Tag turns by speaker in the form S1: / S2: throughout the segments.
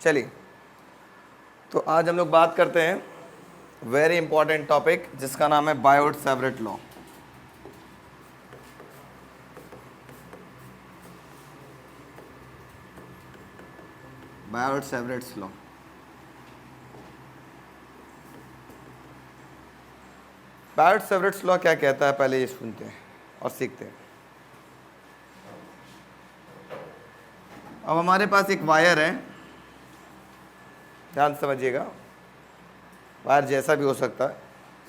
S1: चलिए, तो आज हम लोग बात करते हैं वेरी इंपॉर्टेंट टॉपिक जिसका नाम है बायोट-सैवरेट लॉ। बायोट-सैवरेट लॉ। बायोट-सैवरेट लॉ क्या कहता है, पहले ये सुनते हैं और सीखते हैं। अब हमारे पास एक वायर है, ध्यान समझिएगा। वायर जैसा भी हो सकता है,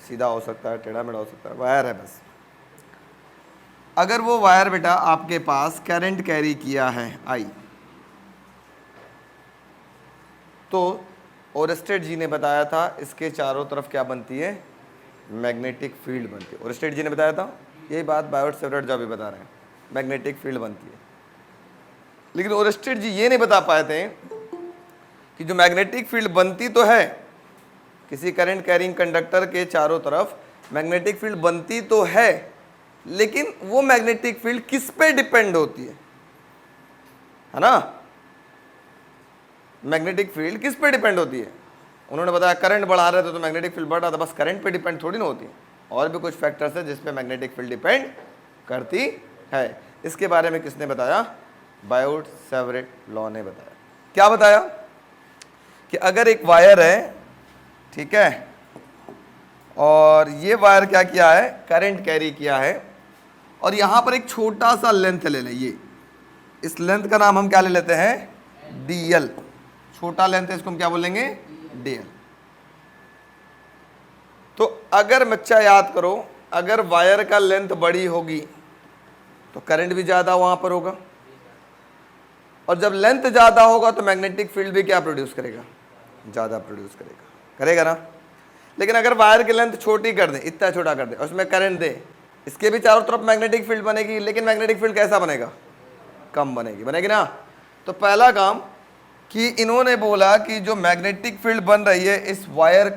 S1: सीधा हो सकता है, टेढ़ा मेढ़ा हो सकता है, वायर है बस। अगर वो वायर बेटा आपके पास करंट कैरी किया है आई, तो ओरस्टेड जी ने बताया था इसके चारों तरफ क्या बनती है, मैग्नेटिक फील्ड बनती है। ओरस्टेड जी ने बताया था, यही बात बायोट-सैवरेट जो भी बता रहे हैं, मैग्नेटिक फील्ड बनती है। लेकिन ओरस्टेड जी ये नहीं बता पाए थे कि जो मैग्नेटिक फील्ड बनती तो है, किसी करंट कैरिंग कंडक्टर के चारों तरफ मैग्नेटिक फील्ड बनती तो है, लेकिन वो मैग्नेटिक फील्ड किस पे डिपेंड होती है ना। मैग्नेटिक फील्ड किस पे डिपेंड होती है? उन्होंने बताया करंट बढ़ा रहे थे तो मैग्नेटिक फील्ड बढ़ रहा था, बस करंट पे डिपेंड थोड़ी ना होती है, और भी कुछ फैक्टर्स है जिस पे मैग्नेटिक फील्ड डिपेंड करती है। इसके बारे में किसने बताया? बायोट-सैवरेट लॉ ने बताया। क्या बताया? कि अगर एक वायर है, ठीक है, और ये वायर क्या किया है, करंट कैरी किया है, और यहां पर एक छोटा सा लेंथ ले लें, ये इस लेंथ का नाम हम क्या ले लेते हैं, डीएल। छोटा लेंथ है, इसको हम क्या बोलेंगे, डीएल। तो अगर बच्चा याद करो, अगर वायर का लेंथ बड़ी होगी तो करंट भी ज्यादा वहां पर होगा, और जब लेंथ ज्यादा होगा तो मैग्नेटिक फील्ड भी क्या प्रोड्यूस करेगा, ज्यादा प्रोड्यूस करेगा ना। लेकिन अगर वायर की लेंथ छोटी कर दें, इतना छोटा कर दें, उसमें करंट दे, इसके भी चारों तरफ मैग्नेटिक फील्ड बनेगी, लेकिन मैग्नेटिक फील्ड कैसा बनेगा, कम बनेगी ना। तो पहला काम कि इन्होंने बोला कि जो मैग्नेटिक फील्ड बन रही है इस वायर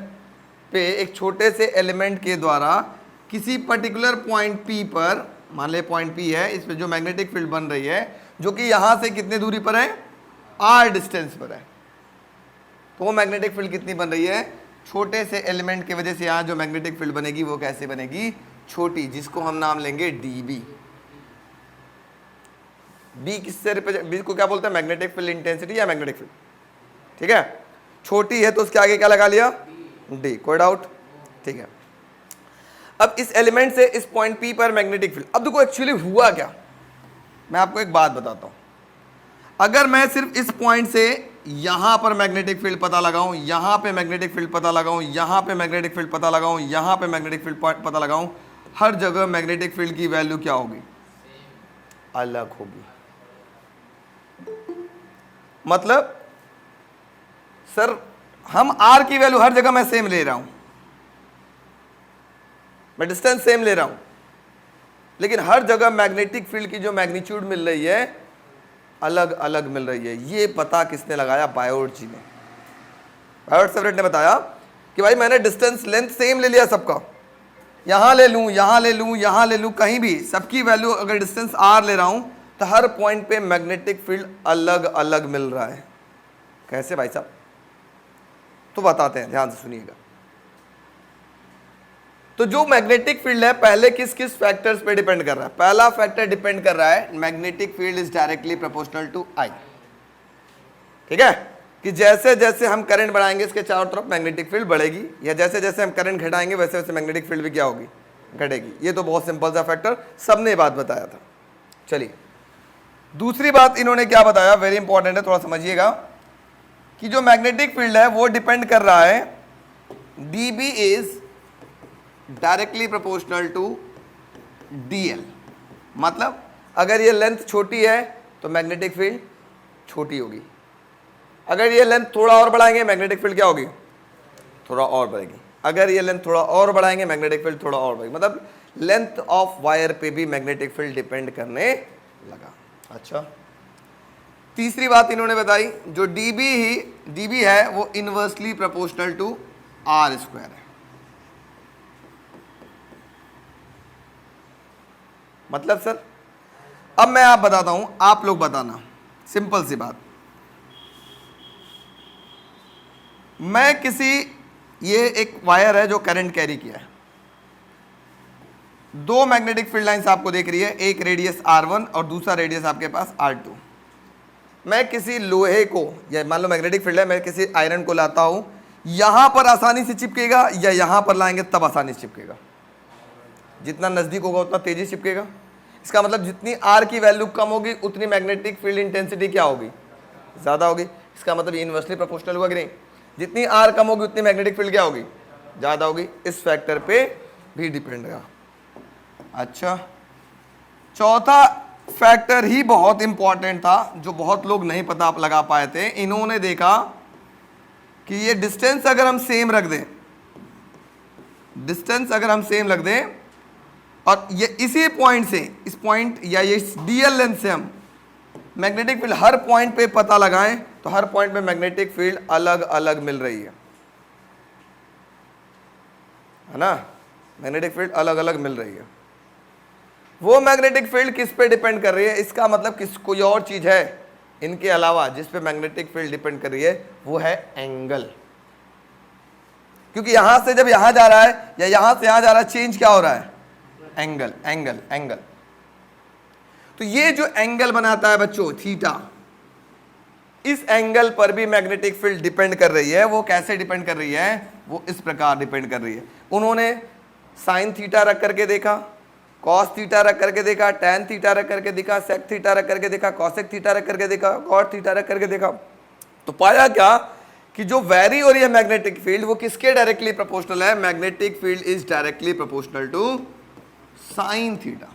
S1: पे एक छोटे से एलिमेंट के द्वारा किसी पर्टिकुलर पॉइंट पी पर, मान ले पॉइंट पी है, इस पे जो मैग्नेटिक फील्ड बन रही है, जो कि यहां से कितने दूरी पर है, आर डिस्टेंस पर है, तो वो मैग्नेटिक फील्ड कितनी बन रही है, छोटे से एलिमेंट की वजह से यहां जो मैग्नेटिक फील्ड बनेगी वो कैसे बनेगी, छोटी, जिसको हम नाम लेंगे डीबी। बी किससे रिप्रेजेंट, बी को क्या बोलते हैं, मैग्नेटिक फील्ड इंटेंसिटी या मैग्नेटिक फील्ड, ठीक है। छोटी है तो उसके आगे क्या लगा लिया, डी, कोई डाउट, ठीक है। अब इस एलिमेंट से इस पॉइंट पी पर मैग्नेटिक फील्ड, अब देखो एक्चुअली हुआ क्या, मैं आपको एक बात बताता हूं। अगर मैं सिर्फ इस पॉइंट से यहां पर मैग्नेटिक फील्ड पता लगाऊं, यहां पे मैग्नेटिक फील्ड पता लगाऊं, यहां पे मैग्नेटिक फील्ड पता लगाऊं, यहां पे मैग्नेटिक फील्ड पता लगाऊं, हर जगह मैग्नेटिक फील्ड की वैल्यू क्या होगी, अलग होगी। मतलब सर हम आर की वैल्यू हर जगह मैं सेम ले रहा हूं, मैं डिस्टेंस सेम ले रहा हूं, लेकिन हर जगह मैग्नेटिक फील्ड की जो मैग्नीट्यूड मिल रही है अलग अलग मिल रही है। ये पता किसने लगाया, बायोट जी ने। बायोट-सैवरेट ने बताया कि भाई मैंने डिस्टेंस लेंथ सेम ले लिया सबका, यहां ले लूं, यहां ले लूं, यहां ले लूं, कहीं भी सबकी वैल्यू अगर डिस्टेंस आर ले रहा हूं तो हर पॉइंट पे मैग्नेटिक फील्ड अलग अलग मिल रहा है। कैसे भाई साहब, तो बताते हैं, ध्यान से सुनिएगा। तो जो मैग्नेटिक फील्ड है पहले किस किस फैक्टर्स पे डिपेंड कर रहा है, पहला फैक्टर डिपेंड कर रहा है magnetic field is directly proportional to I, ठीक है, कि जैसे जैसे हम करंट बढ़ाएंगे इसके चारों तरफ मैग्नेटिक फील्ड बढ़ेगी, या जैसे जैसे हम करंट घटाएंगे वैसे वैसे मैग्नेटिक फील्ड भी क्या होगी, घटेगी। ये तो बहुत सिंपल सा फैक्टर, सबने बात बताया था। चलिए दूसरी बात इन्होंने क्या बताया, वेरी इंपॉर्टेंट है, थोड़ा समझिएगा, कि जो मैग्नेटिक फील्ड है वो डिपेंड कर रहा है, dB is directly proportional to dl. मतलब अगर ये लेंथ छोटी है तो मैग्नेटिक फील्ड छोटी होगी, अगर ये लेंथ थोड़ा और बढ़ाएंगे मैग्नेटिक फील्ड क्या होगी, थोड़ा और बढ़ेगी, अगर ये लेंथ थोड़ा और बढ़ाएंगे मैग्नेटिक फील्ड थोड़ा और बढ़ेगी। मतलब लेंथ ऑफ वायर पे भी मैग्नेटिक फील्ड डिपेंड करने लगा। अच्छा, तीसरी बात इन्होंने बताई, जो डीबी है वो inversely proportional to r square है। मतलब सर अब मैं आप बताता हूं, आप लोग बताना, सिंपल सी बात। मैं किसी, ये एक वायर है जो करंट कैरी किया है, दो मैग्नेटिक फील्ड लाइंस आपको देख रही है, एक रेडियस R1 और दूसरा रेडियस आपके पास R2। मैं किसी लोहे को, या मान लो मैग्नेटिक फील्ड है, मैं किसी आयरन को लाता हूं, यहां पर आसानी से चिपकेगा या यहां पर लाएंगे तब आसानी से चिपकेगा? जितना नजदीक होगा उतना तेजी से चिपकेगा। इसका मतलब जितनी R की वैल्यू कम होगी उतनी मैग्नेटिक फील्ड इंटेंसिटी क्या होगी? ज्यादा होगी। इसका मतलब इनवर्सली प्रोपोर्शनल हुआ कि नहीं? जितनी R कम होगी उतनी मैग्नेटिक फील्ड क्या होगी? ज्यादा होगी। इस फैक्टर पे भी डिपेंड रहा। अच्छा, चौथा फैक्टर ही बहुत इंपॉर्टेंट था जो बहुत लोग नहीं पता लगा पाए थे। इन्होंने देखा कि ये डिस्टेंस अगर हम सेम रख दें, डिस्टेंस अगर हम सेम रख दें और ये इसी पॉइंट से, इस पॉइंट या ये डीएल लेंथ से हम मैग्नेटिक फील्ड हर पॉइंट पे पता लगाएं तो हर पॉइंट पे मैग्नेटिक फील्ड अलग अलग मिल रही है ना? मैग्नेटिक फील्ड अलग अलग मिल रही है। वो मैग्नेटिक फील्ड किस पे डिपेंड कर रही है? इसका मतलब किस, कोई और चीज है इनके अलावा जिस पे मैग्नेटिक फील्ड डिपेंड कर रही है, वो है एंगल। क्योंकि यहां से जब यहां जा रहा है या यहां से यहां जा रहा है, चेंज क्या हो रहा है? Angle, angle, angle. तो ये जो एंगल बनाता है बच्चों, थीटा, इस एंगल पर भी मैग्नेटिक फील्ड डिपेंड कर रही है। वो कैसे डिपेंड कर रही है? वो इस प्रकार डिपेंड कर रही है। उन्होंने साइन थीटा रख करके देखा, कॉस थीटा रख करके देखा, टैन थीटा रख करके देखा, सेक थीटा रख करके देखा, कॉसेक थीटा रख करके देखा, कॉट थीटा रख करके देखा। तो पाया क्या कि जो वेरी हो रही है मैग्नेटिक फील्ड वो किसके डायरेक्टली प्रोपोर्शनल है? Magnetic field is directly proportional to sine theta.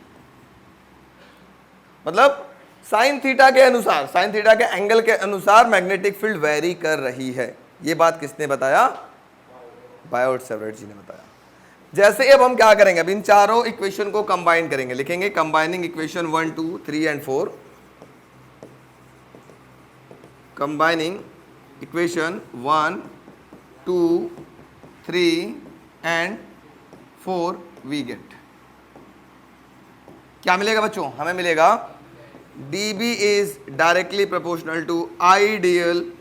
S1: मतलब साइन थीटा के अनुसार, साइन थीटा के एंगल के अनुसार मैग्नेटिक फील्ड वेरी कर रही है। ये बात किसने बताया? बायोट-सैवर्ट जी ने बताया। जैसे अब हम क्या करेंगे, अब इन चारों इक्वेशन को कंबाइन करेंगे, लिखेंगे combining equation 1, 2, 3 and 4। Combining equation 1, 2, 3 and 4 we get, क्या मिलेगा बच्चों? हमें मिलेगा dB is directly proportional to I dl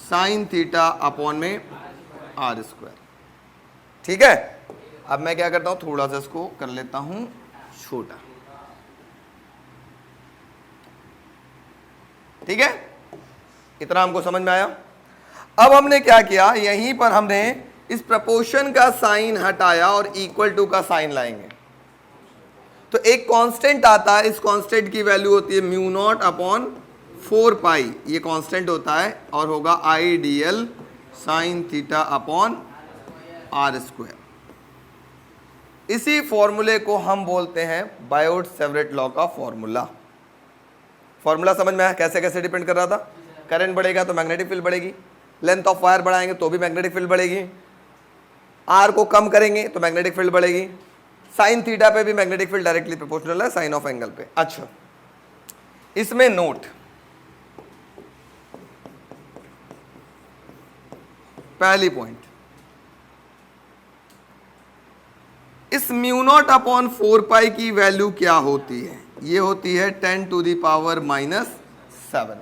S1: sine theta upon में R²। ठीक है, अब मैं क्या करता हूं, थोड़ा सा इसको कर लेता हूं छोटा। ठीक है, इतना हमको समझ में आया। अब हमने क्या किया, यहीं पर हमने इस प्रपोर्शन का साइन हटाया और इक्वल टू का साइन लाएंगे। तो एक कांस्टेंट आता है, इस कांस्टेंट की वैल्यू होती है म्यू नॉट अपॉन 4 पाई, ये कांस्टेंट होता है और होगा ideal sine theta upon R²। इसी फॉर्मूले को हम बोलते हैं बायोट-सैवर्ट लॉ का फॉर्मूला। फॉर्मूला समझ में आया? कैसे कैसे डिपेंड कर रहा था? करंट बढ़ेगा तो मैग्नेटिक फील्ड बढ़ेगी, लेंथ ऑफ वायर बढ़ाएंगे तो भी मैग्नेटिक फील्ड बढ़ेगी, आर को कम करेंगे तो मैग्नेटिक फील्ड बढ़ेगी, साइन थीटा पे भी मैग्नेटिक फील्ड डायरेक्टली प्रोपोर्शनल है साइन ऑफ एंगल पे। अच्छा, इसमें नोट, पहली पॉइंट, इस म्यू नॉट अपॉन 4 पाई की वैल्यू क्या होती है? ये होती है 10⁻⁻⁷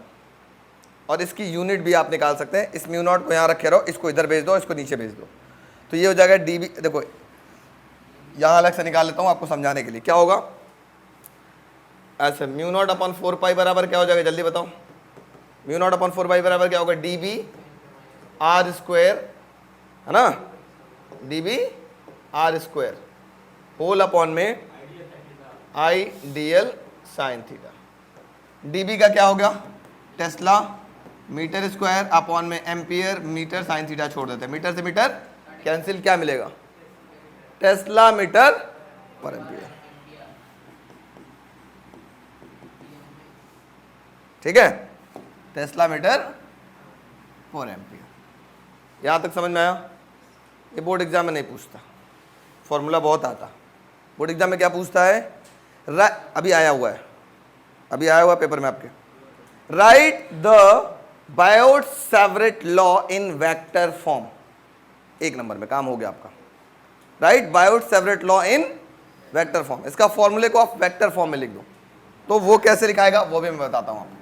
S1: और इसकी यूनिट भी आप निकाल सकते हैं। इस म्यू नॉट को यहां रखे रहो, इसको इधर भेज दो, इसको नीचे भेज दो, तो ये हो जाएगा dB। देखो यहां अलग से निकाल लेता हूं आपको समझाने के लिए। क्या होगा ऐसे, म्यू नॉट अपॉन 4 पाई बराबर क्या हो जाएगा, जल्दी बताओ? म्यू नॉट अपॉन 4 पाई बराबर क्या होगा? dB R² है ना, dB R² होल अपॉन में आइडियल साइन थीटा। dB का क्या होगा? टेस्ला मीटर स्क्वायर अपॉन में एम्पियर मीटर साइन थीटा छोड़ देते हैं, मीटर से मीटर कैंसिल, क्या मिलेगा? टेस्ला मीटर पर एम्पियर। ठीक है, टेस्ला मीटर पर एम्पियर। यहां तक समझ में आया? ये बोर्ड एग्जाम में नहीं पूछता, फॉर्मूला बहुत आता। बोर्ड एग्जाम में क्या पूछता है? अभी आया हुआ है, अभी आया हुआ पेपर में आपके, right the Biot-Savart law in vector form. एक नंबर में काम हो गया आपका। Right Biot-Savart law in vector form, इसका फॉर्मूले को आप वेक्टर फॉर्म में लिख दो। तो वो कैसे लिखाएगा वो भी मैं बताता हूं आपको,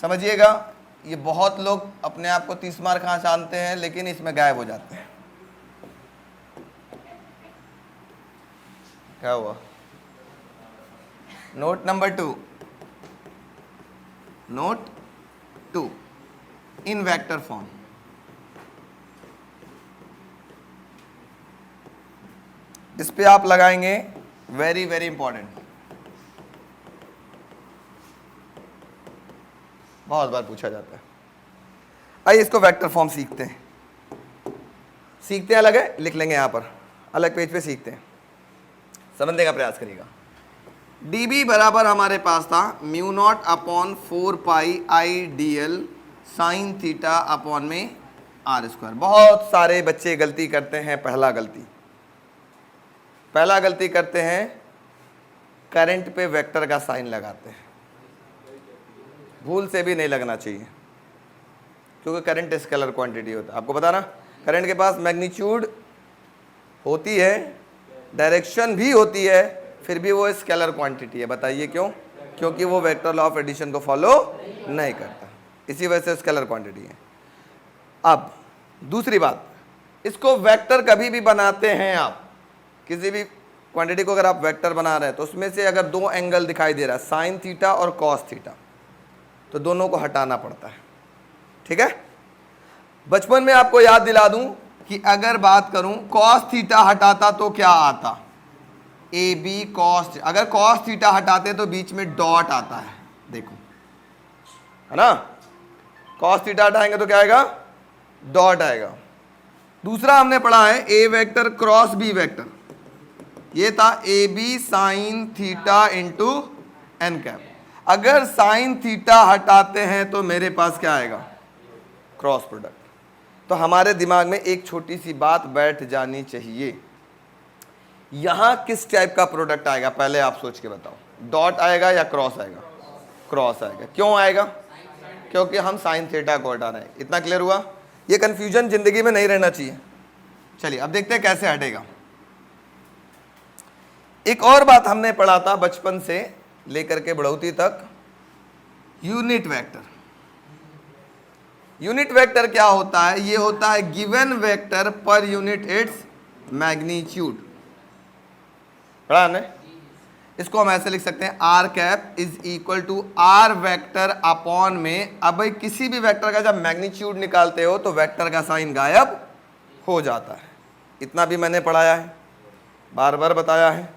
S1: समझिएगा। ये बहुत लोग अपने आप को 30 मार्क कहाँ जानते हैं, लेकिन इसमें गायब हो जाते हैं। क्या हुआ? नोट नंबर 2, नोट 2 इन वेक्टर फॉर्म। इस पे आप लगाएंगे वेरी वेरी इंपॉर्टेंट, बहुत बार पूछा जाता है। आइए इसको वेक्टर फॉर्म सीखते हैं। अलग है, लिख लेंगे यहां पर, अलग पेज पे सीखते हैं, समझने का प्रयास करिएगा। dB बराबर हमारे पास था mu naught upon 4 pi I D l sine theta upon में आर स्क्वायर। बहुत सारे बच्चे गलती करते हैं। पहला गलती करते हैं, करंट पे वेक्टर का साइन लगाते हैं। भूल से भी नहीं लगना चाहिए, क्योंकि करंट स्केलर क्वांटिटी होता है। आपको पता ना, करंट के पास मैग्नीट्यूड होती है, डायरेक्शन भी होती है, फिर भी वो स्केलर क्वांटिटी है। बताइए क्यों? क्योंकि वो वेक्टर लॉ ऑफ एडिशन को फॉलो नहीं करता, इसी वजह से स्केलर क्वांटिटी है। अब दूसरी बात, इसको वेक्टर कभी भी बनाते हैं आप, किसी भी क्वांटिटी को अगर आप वेक्टर बना रहे हैं तो उसमें से अगर दो एंगल दिखाई दे रहा है, साइन थीटा और कॉस थीटा, तो दोनों को हटाना पड़ता है। ठीक है? बचपन में आपको याद दिला दूं कि अगर बात करूं कॉस थीटा हटाता तो क्या आता? A b cos. अगर कॉस थीटा हटाते तो बीच में डॉट आता है, देखो, है ना? कॉस थीटा हटाएंगे तो क्या आएगा? डॉट आएगा। दूसरा हमने पढ़ा है a vector cross b vector, ये था a b sine theta into n cap. अगर साइन थीटा हटाते हैं तो मेरे पास क्या आएगा? Cross product. तो हमारे दिमाग में एक छोटी सी बात बैठ जानी चाहिए, यहां किस टाइप का प्रोडक्ट आएगा? पहले आप सोच के बताओ, डॉट आएगा या क्रॉस आएगा? क्रॉस आएगा। क्यों आएगा? क्योंकि हम साइन थीटा को हटा रहे हैं। इतना क्लियर हुआ? ये कंफ्यूजन जिंदगी में नहीं रहना चाहिए। चलिए अब देखते हैं कैसे हटेगा। एक और बात हमने पढ़ा था बचपन से लेकर के बढ़ोतरी तक, यूनिट वेक्टर। यूनिट वेक्टर क्या होता है? ये होता है गिवन वेक्टर पर यूनिट इट्स मैग्नीट्यूड। पढ़ा हमने? इसको हम ऐसे लिख सकते हैं, r cap is equal to r vector upon में। अब भाई किसी भी वेक्टर का जब मैग्नीट्यूड निकालते हो तो वेक्टर का साइन गायब हो जाता है। इतना भी मैंने पढ़ाया है, बार बार बताया है,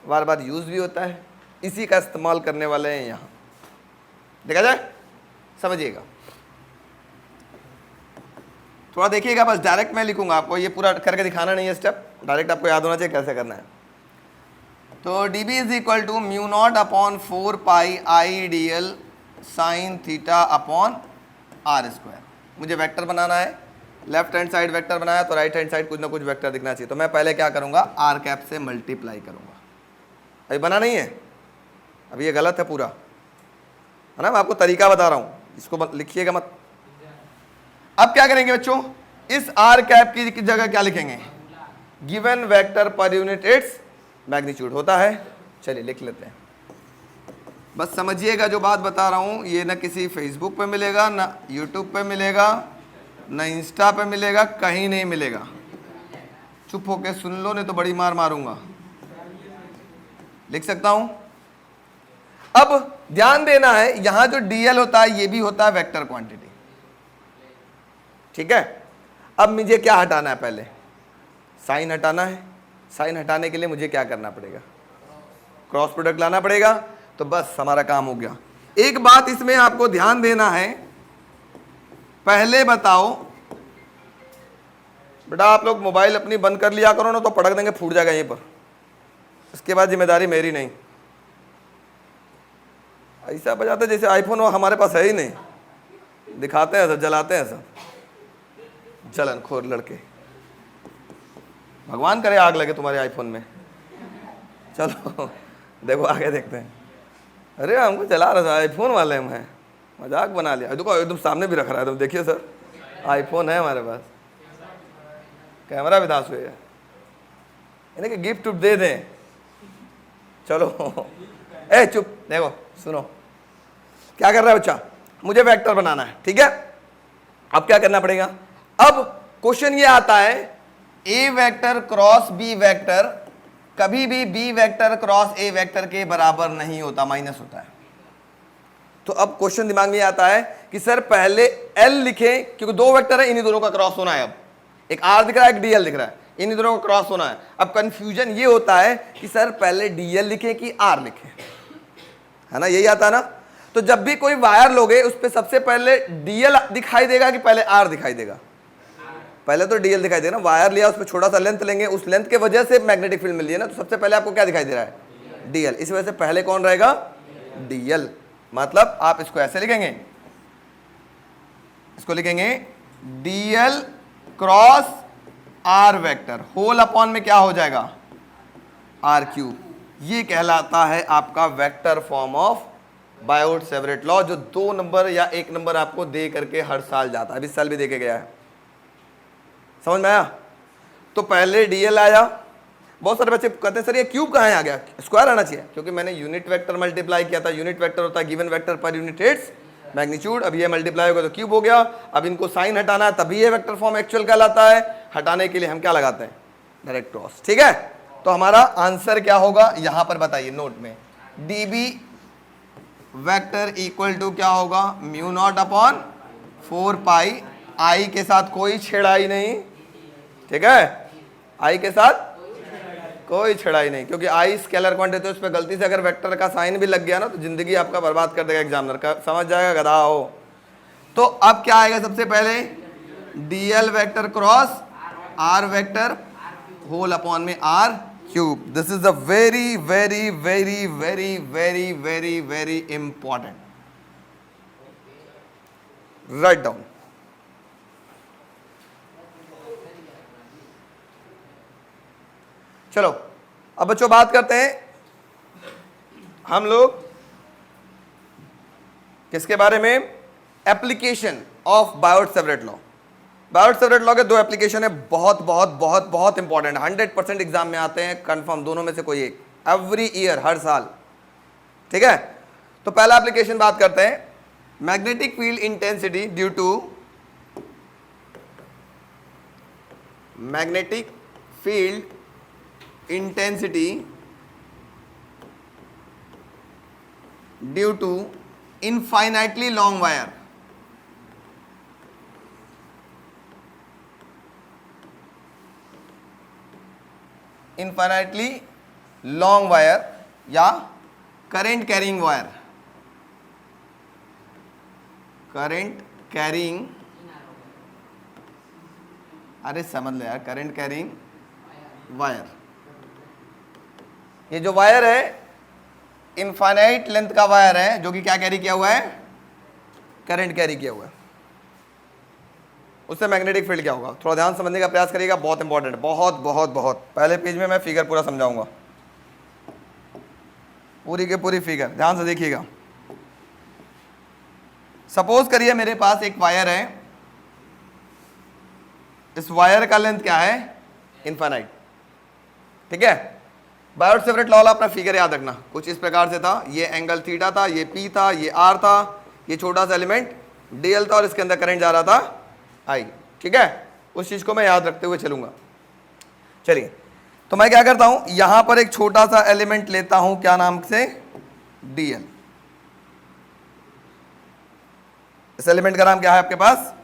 S1: बार बार यूज भी होता है, इसी का इस्तेमाल करने वाले हैं यहां। देखा जाए, समझिएगा, थोड़ा देखिएगा। बस डायरेक्ट मैं लिखूंगा, आपको ये पूरा करके दिखाना नहीं है स्टेप, डायरेक्ट आपको याद होना चाहिए कैसे करना है। तो d b is equal to mu naught upon 4 pi I D l sine theta upon r square. मुझे वेक्टर बनाना है, लेफ्ट हैंड साइड वेक्टर बनाया तो राइट हैंड साइड कुछ ना कुछ वेक्टर दिखना चाहिए। तो मैं पहले क्या करूंगा? आर कैप से मल्टीप्लाई करूंगा। अभी बना नहीं है, अभी ये गलत है पूरा, है ना? मैं आपको तरीका बता रहा हूं, इसको लिखिएगा मत। अब क्या करेंगे बच्चों? इस आर कैप की जगह क्या लिखेंगे? गिवन वेक्टर पर यूनिट इट्स मैग्नीट्यूड होता है। चलिए लिख लेते हैं। बस समझिएगा जो बात बता रहा हूं, ये ना किसी फेसबुक पे मिलेगा, ना यूट्यूब पे मिलेगा, ना इंस्टा पे मिलेगा, कहीं नहीं मिलेगा। चुप होके सुन लो, नहीं तो बड़ी मार मारूंगा। लिख सकता हूं? अब ध्यान देना है, यहां जो डीएल होता है ये भी होता है वेक्टर क्वांटिटी। ठीक है? अब मुझे क्या हटाना है? पहले साइन हटाना है। साइन हटाने के लिए मुझे क्या करना पड़ेगा? क्रॉस प्रोडक्ट लाना पड़ेगा। तो बस हमारा काम हो गया। एक बात इसमें आपको ध्यान देना है, पहले बताओ बेटा, आप लोग मोबाइल अपनी बंद कर लिया करो ना, तो पटक देंगे, फूट जाएगा यहीं पर। इसके बाद जिम्मेदारी मेरी नहीं। ऐसा बजाते जैसे आईफोन वो हमारे पास है ही नहीं, दिखाते हैं सब, जलाते हैं सब, जलन खोर लड़के। भगवान करे आग लगे तुम्हारे आईफोन में। चलो देखो आगे देखते हैं। अरे हमको चला रहा था, आईफोन वाले हम हैं, मजाक बना लिया। देखो एकदम सामने भी रख रहा है, तुम देखिए सर, आईफोन है हमारे पास, कैमरा भी दास हुए है, इन्हें कि गिफ्ट दे दें। चलो ए चुप, देखो सुनो क्या कर रहा है बच्चा। मुझे वेक्टर बनाना है, ठीक है। अब क्या करना पड़ेगा, अब क्वेश्चन ये आता है a vector cross b vector कभी भी b vector cross a vector के बराबर नहीं होता, माइनस होता है। तो अब क्वेश्चन दिमाग में आता है कि सर पहले एल लिखें, क्योंकि दो वेक्टर है, इन्हीं दोनों का क्रॉस होना है। अब एक आर दिख रहा है, एक डीएल दिख रहा है, इन्हीं दोनों का क्रॉस होना है। अब कंफ्यूजन ये होता है कि सर पहले डीएल लिखें कि आर लिखें, है ना, यही आता है ना। तो जब भी कोई वायर लोगे उस पर सबसे पहले डीएल दिखाई देगा कि पहले आर दिखाई देगा? पहले तो डीएल दिखाई देगा ना। वायर लिया, उस पर छोटा सा लेंथ लेंगे, उस लेंथ के वजह से मैग्नेटिक फील्ड मिल रही है ना, तो सबसे पहले आपको क्या दिखाई दे रहा है? डीएल। इस वजह से पहले कौन रहेगा? डीएल। मतलब आप इसको ऐसे लिखेंगे, इसको लिखेंगे dl cross are vector whole upon में क्या हो जाएगा? R cube. ये कहलाता है आपका vector form of Biot Savart law, जो 2 नंबर या 1 नंबर आपको दे करके हर साल जाता है। अभी साल भी दे के गया है, समझ में आया? तो पहले डीएल आया। बहुत सारे बच्चे कहते हैं सर ये क्यूब कहाँ आ गया, स्क्वायर आना चाहिए, क्योंकि मैंने यूनिट वेक्टर मल्टीप्लाई किया था। यूनिट वेक्टर होता है गिवन वेक्टर पर यूनिट इट्स मैग्नीट्यूड। अब ये मल्टीप्लाई होगा तो क्यूब हो गया। अब इनको साइन हटाना है, तभी ये वेक्टर फॉर्म एक्चुअल कहलाता है। हटाने के लिए हम क्या लगाते हैं? डायरेक्ट क्रॉस, ठीक है। तो हमारा आंसर क्या होगा यहां पर बताइए नोट में, डीबी वेक्टर इक्वल टू क्या होगा? Mu naught upon 4 pi. आई के साथ कोई छेड़ाई नहीं, ठीक है, आई के साथ कोई छेड़ाई नहीं, क्योंकि आई स्केलर क्वांटिटी, उस पर गलती से अगर वेक्टर का साइन भी लग गया ना तो जिंदगी आपका बर्बाद कर देगा एग्जामिनर का, समझ जाएगा गधा हो। तो अब क्या आएगा सबसे पहले? DL vector cross are vector whole upon में R cube. This is the very very very very very very very important, write down. चलो अब बच्चों बात करते हैं हम लोग किसके बारे में? Application of Biot Savart law. Biot Savart law के 2 एप्लीकेशन है, बहुत बहुत बहुत बहुत इंपॉर्टेंट, 100% एग्जाम में आते हैं कंफर्म, दोनों में से कोई एक, एवरी ईयर, हर साल, ठीक है। तो पहला एप्लीकेशन बात करते हैं, magnetic field intensity due to magnetic field intensity due to infinitely long wire। infinitely long wire या current carrying wire, current carrying, अरे समझ लो यार, current carrying wire। ये जो वायर है इनफाइनाइट लेंथ का वायर है, जो कि क्या कैरी किया हुआ है? करंट कैरी किया हुआ है। उससे मैग्नेटिक फील्ड क्या होगा? थोड़ा ध्यान समझने का प्रयास करिएगा, बहुत इंपॉर्टेंट, बहुत बहुत बहुत। पहले पेज में मैं फिगर पूरा समझाऊंगा, पूरी के पूरी फिगर ध्यान से देखिएगा। सपोज करिए मेरे पास एक वायर है, इस वायर का लेंथ क्या है? इनफाइनाइट, ठीक है। बायोट-सेवरेट लॉ वाला अपना फिगर याद रखना, कुछ इस प्रकार से था। ये एंगल थीटा था, ये पी था, ये आर था, ये छोटा सा एलिमेंट डीएल था, और इसके अंदर करंट जा रहा था आई, ठीक है। उस चीज को मैं याद रखते हुए चलूंगा। चलिए, तो मैं क्या करता हूं, यहां पर एक छोटा सा एलिमेंट लेता हूं, क्या नाम से? डीएल। इस एलिमेंट का नाम क्या है आपके पास?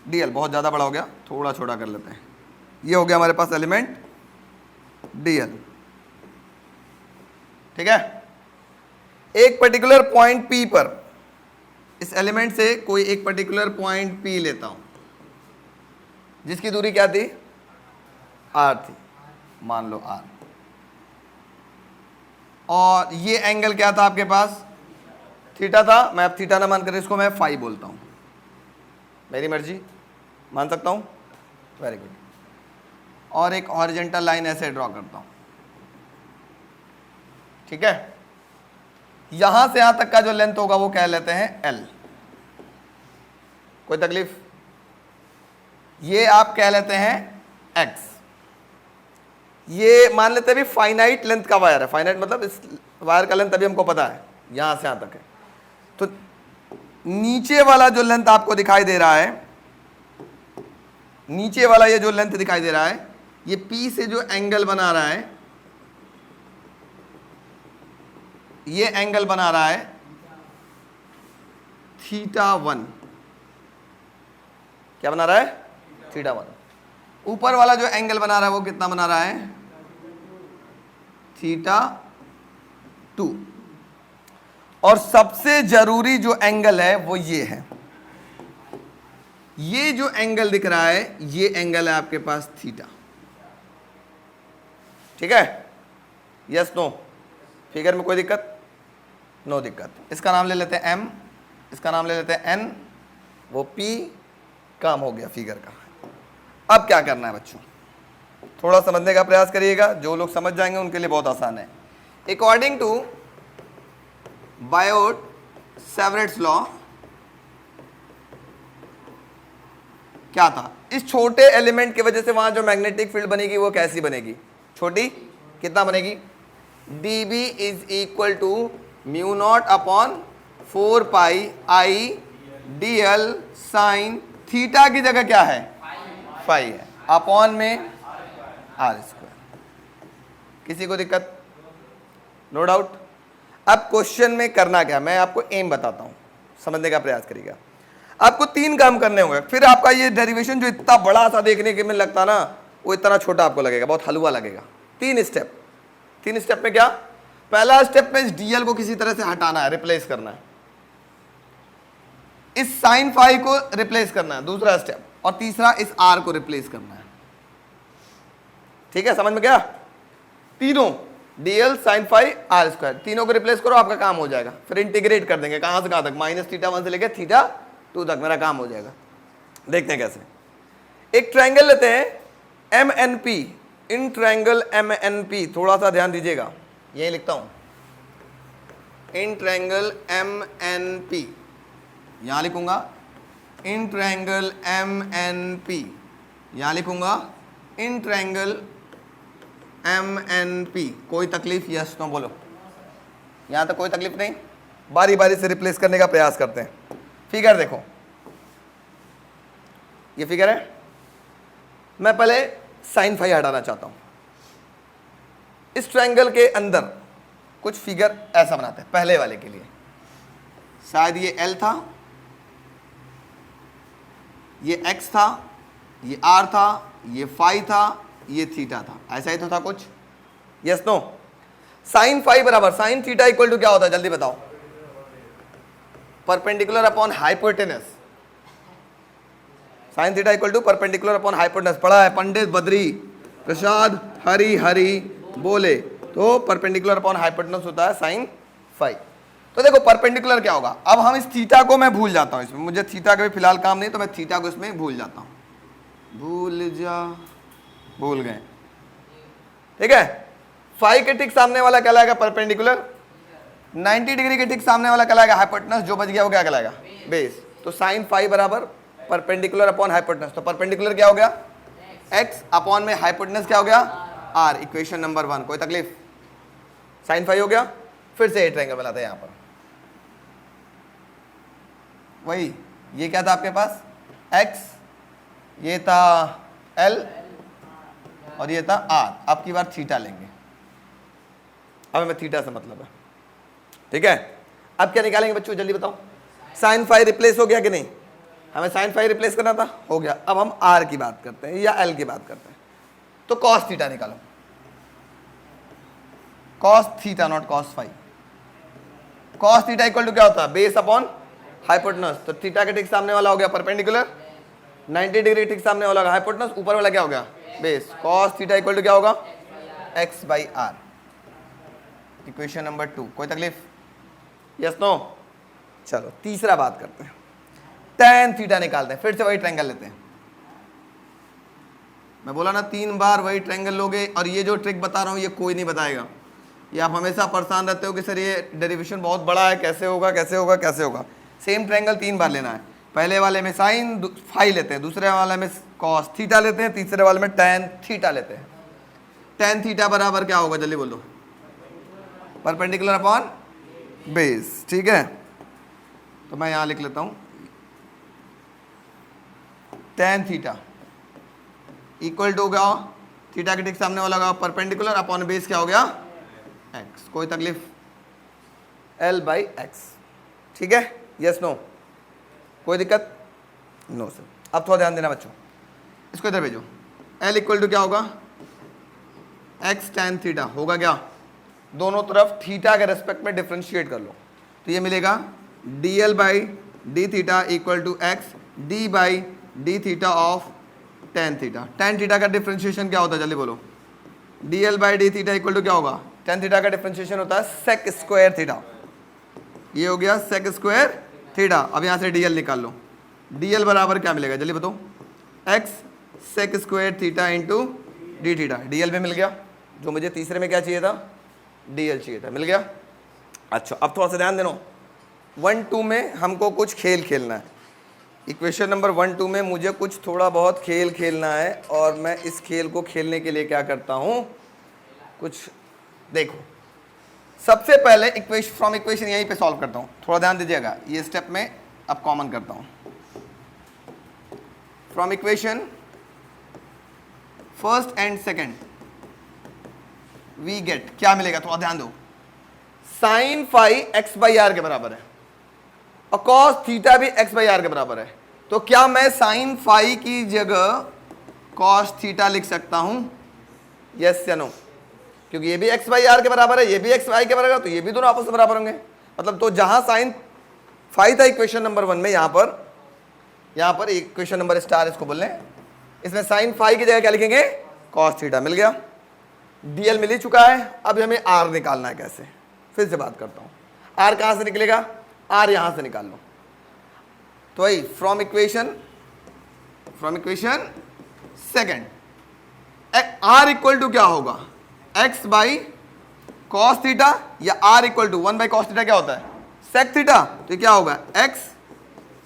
S1: डीएल। बहुत ज्यादा बड़ा हो गया, थोड़ा छोटा कर लेते हैं। ये हो गया हमारे पास एलिमेंट डीएल, ठीक है। एक पर्टिकुलर पॉइंट P पर इस एलिमेंट से कोई एक पर्टिकुलर पॉइंट P लेता हूं, जिसकी दूरी क्या थी? R थी, मान लो R। और ये एंगल क्या था आपके पास? थीटा था। मैं अब थीटा ना मानकर इसको मैं फाई बोलता हूं, मेरी मर्जी, मान सकता हूं, वेरी गुड। और एक हॉरिजॉन्टल लाइन ऐसे ड्रॉ करता हूं, ठीक है। यहां से यहां तक का जो लेंथ होगा वो कह लेते हैं L। कोई तकलीफ? ये आप कह लेते हैं X। ये मान लेते हैं भी फाइनाइट लेंथ का वायर है। फाइनाइट मतलब इस वायर का लेंथ अभी हमको पता है, यहां से यहां तक है। तो नीचे वाला जो लेंथ आपको दिखाई दे रहा है, नीचे वाला ये जो लेंथ दिखाई दे रहा है, ये P से जो एंगल बना रहा है, ये एंगल बना रहा है θ1। क्या बना रहा है? θ1। ऊपर वाला जो एंगल बना रहा है वो कितना बना रहा है? θ2। और सबसे जरूरी जो एंगल है वो ये है, ये जो एंगल दिख रहा है ये एंगल है आपके पास थीटा। ठीक है? Yes no? फिगर में कोई दिक्कत? नो दिक्कत। इसका नाम ले लेते हैं m, इसका नाम ले लेते हैं n, वो p, काम हो गया फिगर का। अब क्या करना है बच्चों, थोड़ा समझने का प्रयास करिएगा, जो लोग समझ जाएंगे उनके लिए बहुत आसान है। अकॉर्डिंग टू बायोट-सैवरेट्स लॉ क्या था? इस छोटे एलिमेंट की वजह से वहां जो मैग्नेटिक फील्ड बनेगी वो कैसी बनेगी? छोटी। कितना बनेगी? dB is equal to mu naught upon 4 pi I dl sine theta की जगह क्या है? फाई है, अपॉन में r स्क्वायर। किसी को दिक्कत? No doubt. अब क्वेश्चन में करना क्या, मैं आपको एम बताता हूं, समझने का प्रयास करिएगा। आपको 3 काम करने होंगे, फिर आपका ये डेरिवेशन जो इतना बड़ा सा देखने के में लगता ना, वो इतना छोटा आपको लगेगा, बहुत हलवा लगेगा। 3 स्टेप। 3 स्टेप में क्या? पहला स्टेप में इस डीएल को किसी तरह से हटाना है, रिप्लेस करना है, इस साइन फाई को रिप्लेस करना है, दूसरा स्टेप। और तीसरा इस आर को रिप्लेस करना है। ठीक है, समझ में गया? तीनों dl sine phi r square, तीनों को रिप्लेस करो, आपका काम हो जाएगा। फिर इंटीग्रेट कर देंगे, कहां से कहां तक? -θ1 से लेकर θ2 तक मेरा काम हो जाएगा। देखते हैं कैसे। एक ट्रायंगल लेते हैं M N P, in triangle M N P, थोड़ा सा ध्यान दीजिएगा, यही लिखता हूं, in triangle M N P, यहां लिखूंगा in triangle M N P, यहां लिखूंगा in triangle M N P. कोई तकलीफ? यस नो बोलो। यहां तक कोई तकलीफ नहीं? बारी बारी से रिप्लेस करने का प्रयास करते हैं। फिगर देखो, ये फिगर है। मैं पहले साइन फाई हटाना चाहता हूं। इस ट्रायंगल के अंदर कुछ फिगर ऐसा बनाते हैं। पहले वाले के लिए शायद ये एल था, ये x था, ये r था, ये फाई था, ये थीटा था, ऐसा ही तो था कुछ। Yes no? साइन फाई बराबर साइन थीटा इक्वल टू क्या होता है? जल्दी बताओ। Perpendicular upon hypotenuse. Sine theta equal to perpendicular upon hypotenuse. पढ़ा है पंडित बद्री प्रसाद हरि हरि बोले, तो परपेंडिकुलर अपॉन हाइपोटेनस होता है साइन फाई। तो देखो परपेंडिकुलर क्या होगा। अब हम इस थीटा को मैं भूल जाता हूं, इसमें मुझे थीटा का भी फिलहाल काम नहीं, तो मैं थीटा को इसमें भूल जाता हूं। भूल गए। ठीक है? फाई के ठीक सामने वाला कहलाएगा परपेंडिकुलर, 90 डिग्री के ठीक सामने वाला कहलाएगा हाइपोटेनस, जो बच गया वो क्या कहलाएगा? बेस। तो साइन फाई बराबर परपेंडिकुलर अपॉन हाइपोटेनस। तो परपेंडिकुलर क्या हो गया? x अपॉन में हाइपोटेनस क्या हो गया? r। Equation number 1। कोई तकलीफ? साइन फाई हो गया। फिर से ट्रायंगल बनाते हैं यहां पर। वही, ये क्या था आपके पास? x, ये था l और ये था r। अब की बार थीटा लेंगे, अब हमें थीटा से मतलब है। ठीक है? अब क्या निकालेंगे बच्चों, जल्दी बताओ। साइन फाई रिप्लेस हो गया कि नहीं? हमें साइन फाई रिप्लेस करना था, हो गया। अब हम r की बात करते हैं या l की बात करते हैं। तो cos थीटा निकालो, cos theta not cos phi. cos theta equal to क्या होता है? Base upon hypotenuse. तो थीटा के ठीक सामने वाला हो गया परपेंडिकुलर, 90 डिग्री ठीक सामने वाला हाइपोटेनस, ऊपर वाला क्या हो गया? Base. cos theta equal to क्या होगा? x by r. Equation number 2। कोई तकलीफ? Yes no? चलो तीसरा बात करते हैं, tan थीटा निकालते हैं। फिर से वही ट्रायंगल लेते हैं। मैं बोला ना 3 बार वही ट्रायंगल लोगे, और ये जो ट्रिक बता रहा हूं ये कोई नहीं बताएगा। ये आप हमेशा परेशान रहते हो कि सर ये डेरिवेशन बहुत बड़ा है, कैसे होगा कैसे होगा कैसे होगा। सेम ट्रायंगल 3 बार लेना है। पहले वाले में साइन फाई लेते हैं, दूसरे वाले में कॉस थीटा लेते हैं, तीसरे वाले में tan थीटा लेते हैं। tan थीटा बराबर क्या होगा? जल्दी बोलो। Perpendicular upon base. ठीक है? तो मैं यहां लिख लेता हूं tan थीटा इक्वल टू हो गया थीटा के ठीक सामने वाला होगा परपेंडिकुलर अपॉन बेस क्या हो गया x। कोई तकलीफ L/x। ठीक है, यस नो, कोई दिक्कत नो सर। अब थोड़ा ध्यान देना बच्चों, इसको इधर भेजो। L इक्वल टू क्या होगा x tan थीटा होगा क्या, दोनों तरफ थीटा के रेस्पेक्ट में डिफरेंशिएट कर लो तो ये मिलेगा dl/d theta equal to x d/d theta of tan theta. tan theta का डिफरेंशिएशन क्या होता है जल्दी बोलो। dl/d थीटा इक्वल टू क्या होगा, tan थीटा का डिफरेंशिएशन होता है sec स्क्वायर थीटा। ये हो गया sec स्क्वायर थीटा। अब यहां से dl निकाल लो, dl बराबर क्या मिलेगा जल्दी बताओ, x sec square theta into D theta. dl भी मिल गया, जो मुझे तीसरे में क्या चाहिए था, dl चाहिए था, मिल गया। अच्छा अब थोड़ा सा ध्यान देना, 1-2 में हमको कुछ खेल खेलना है। इक्वेशन नंबर 1-2 में मुझे कुछ थोड़ा बहुत खेल खेलना है, और मैं इस खेल को खेलने के लिए क्या करता हूं, कुछ देखो। सबसे पहले फ्रॉम इक्वेशन यहीं पे सॉल्व करता हूं, थोड़ा ध्यान दीजिएगा, ये स्टेप में अब कॉमन करता हूं। From equation first and second we get, क्या मिलेगा थोड़ा ध्यान दो, sine phi x by r के बराबर है और कॉस थीटा भी एक्स बाई आर के बराबर है। तो क्या मैं साइन फाई की जगह कॉस थीटा लिख सकता हूं, यस या नो, क्योंकि ये भी एक्स बाई आर के बराबर है, ये भी एक्स वाई के बराबर है, तो ये भी दोनों आपस में बराबर होंगे। मतलब तो जहां साइन फाई था इक्वेशन नंबर 1 में, यहां पर इक्वेशन नंबर स्टार इसको बोल लें, इसमें साइन फाई की जगह क्या लिखेंगे, कॉस थीटा। मिल गया, डीएल मिल ही चुका है। अब हमें आर निकालना है, कैसे, फिर से बात करता हूं। आर कहां से निकलेगा, आर यहां से निकाल लो। तो वही from equation second r equal to क्या होगा, एक्स बाई कॉस थीटा, या r equal to 1 by cos theta क्या होता है, सेक थीटा, तो क्या होगा एक्स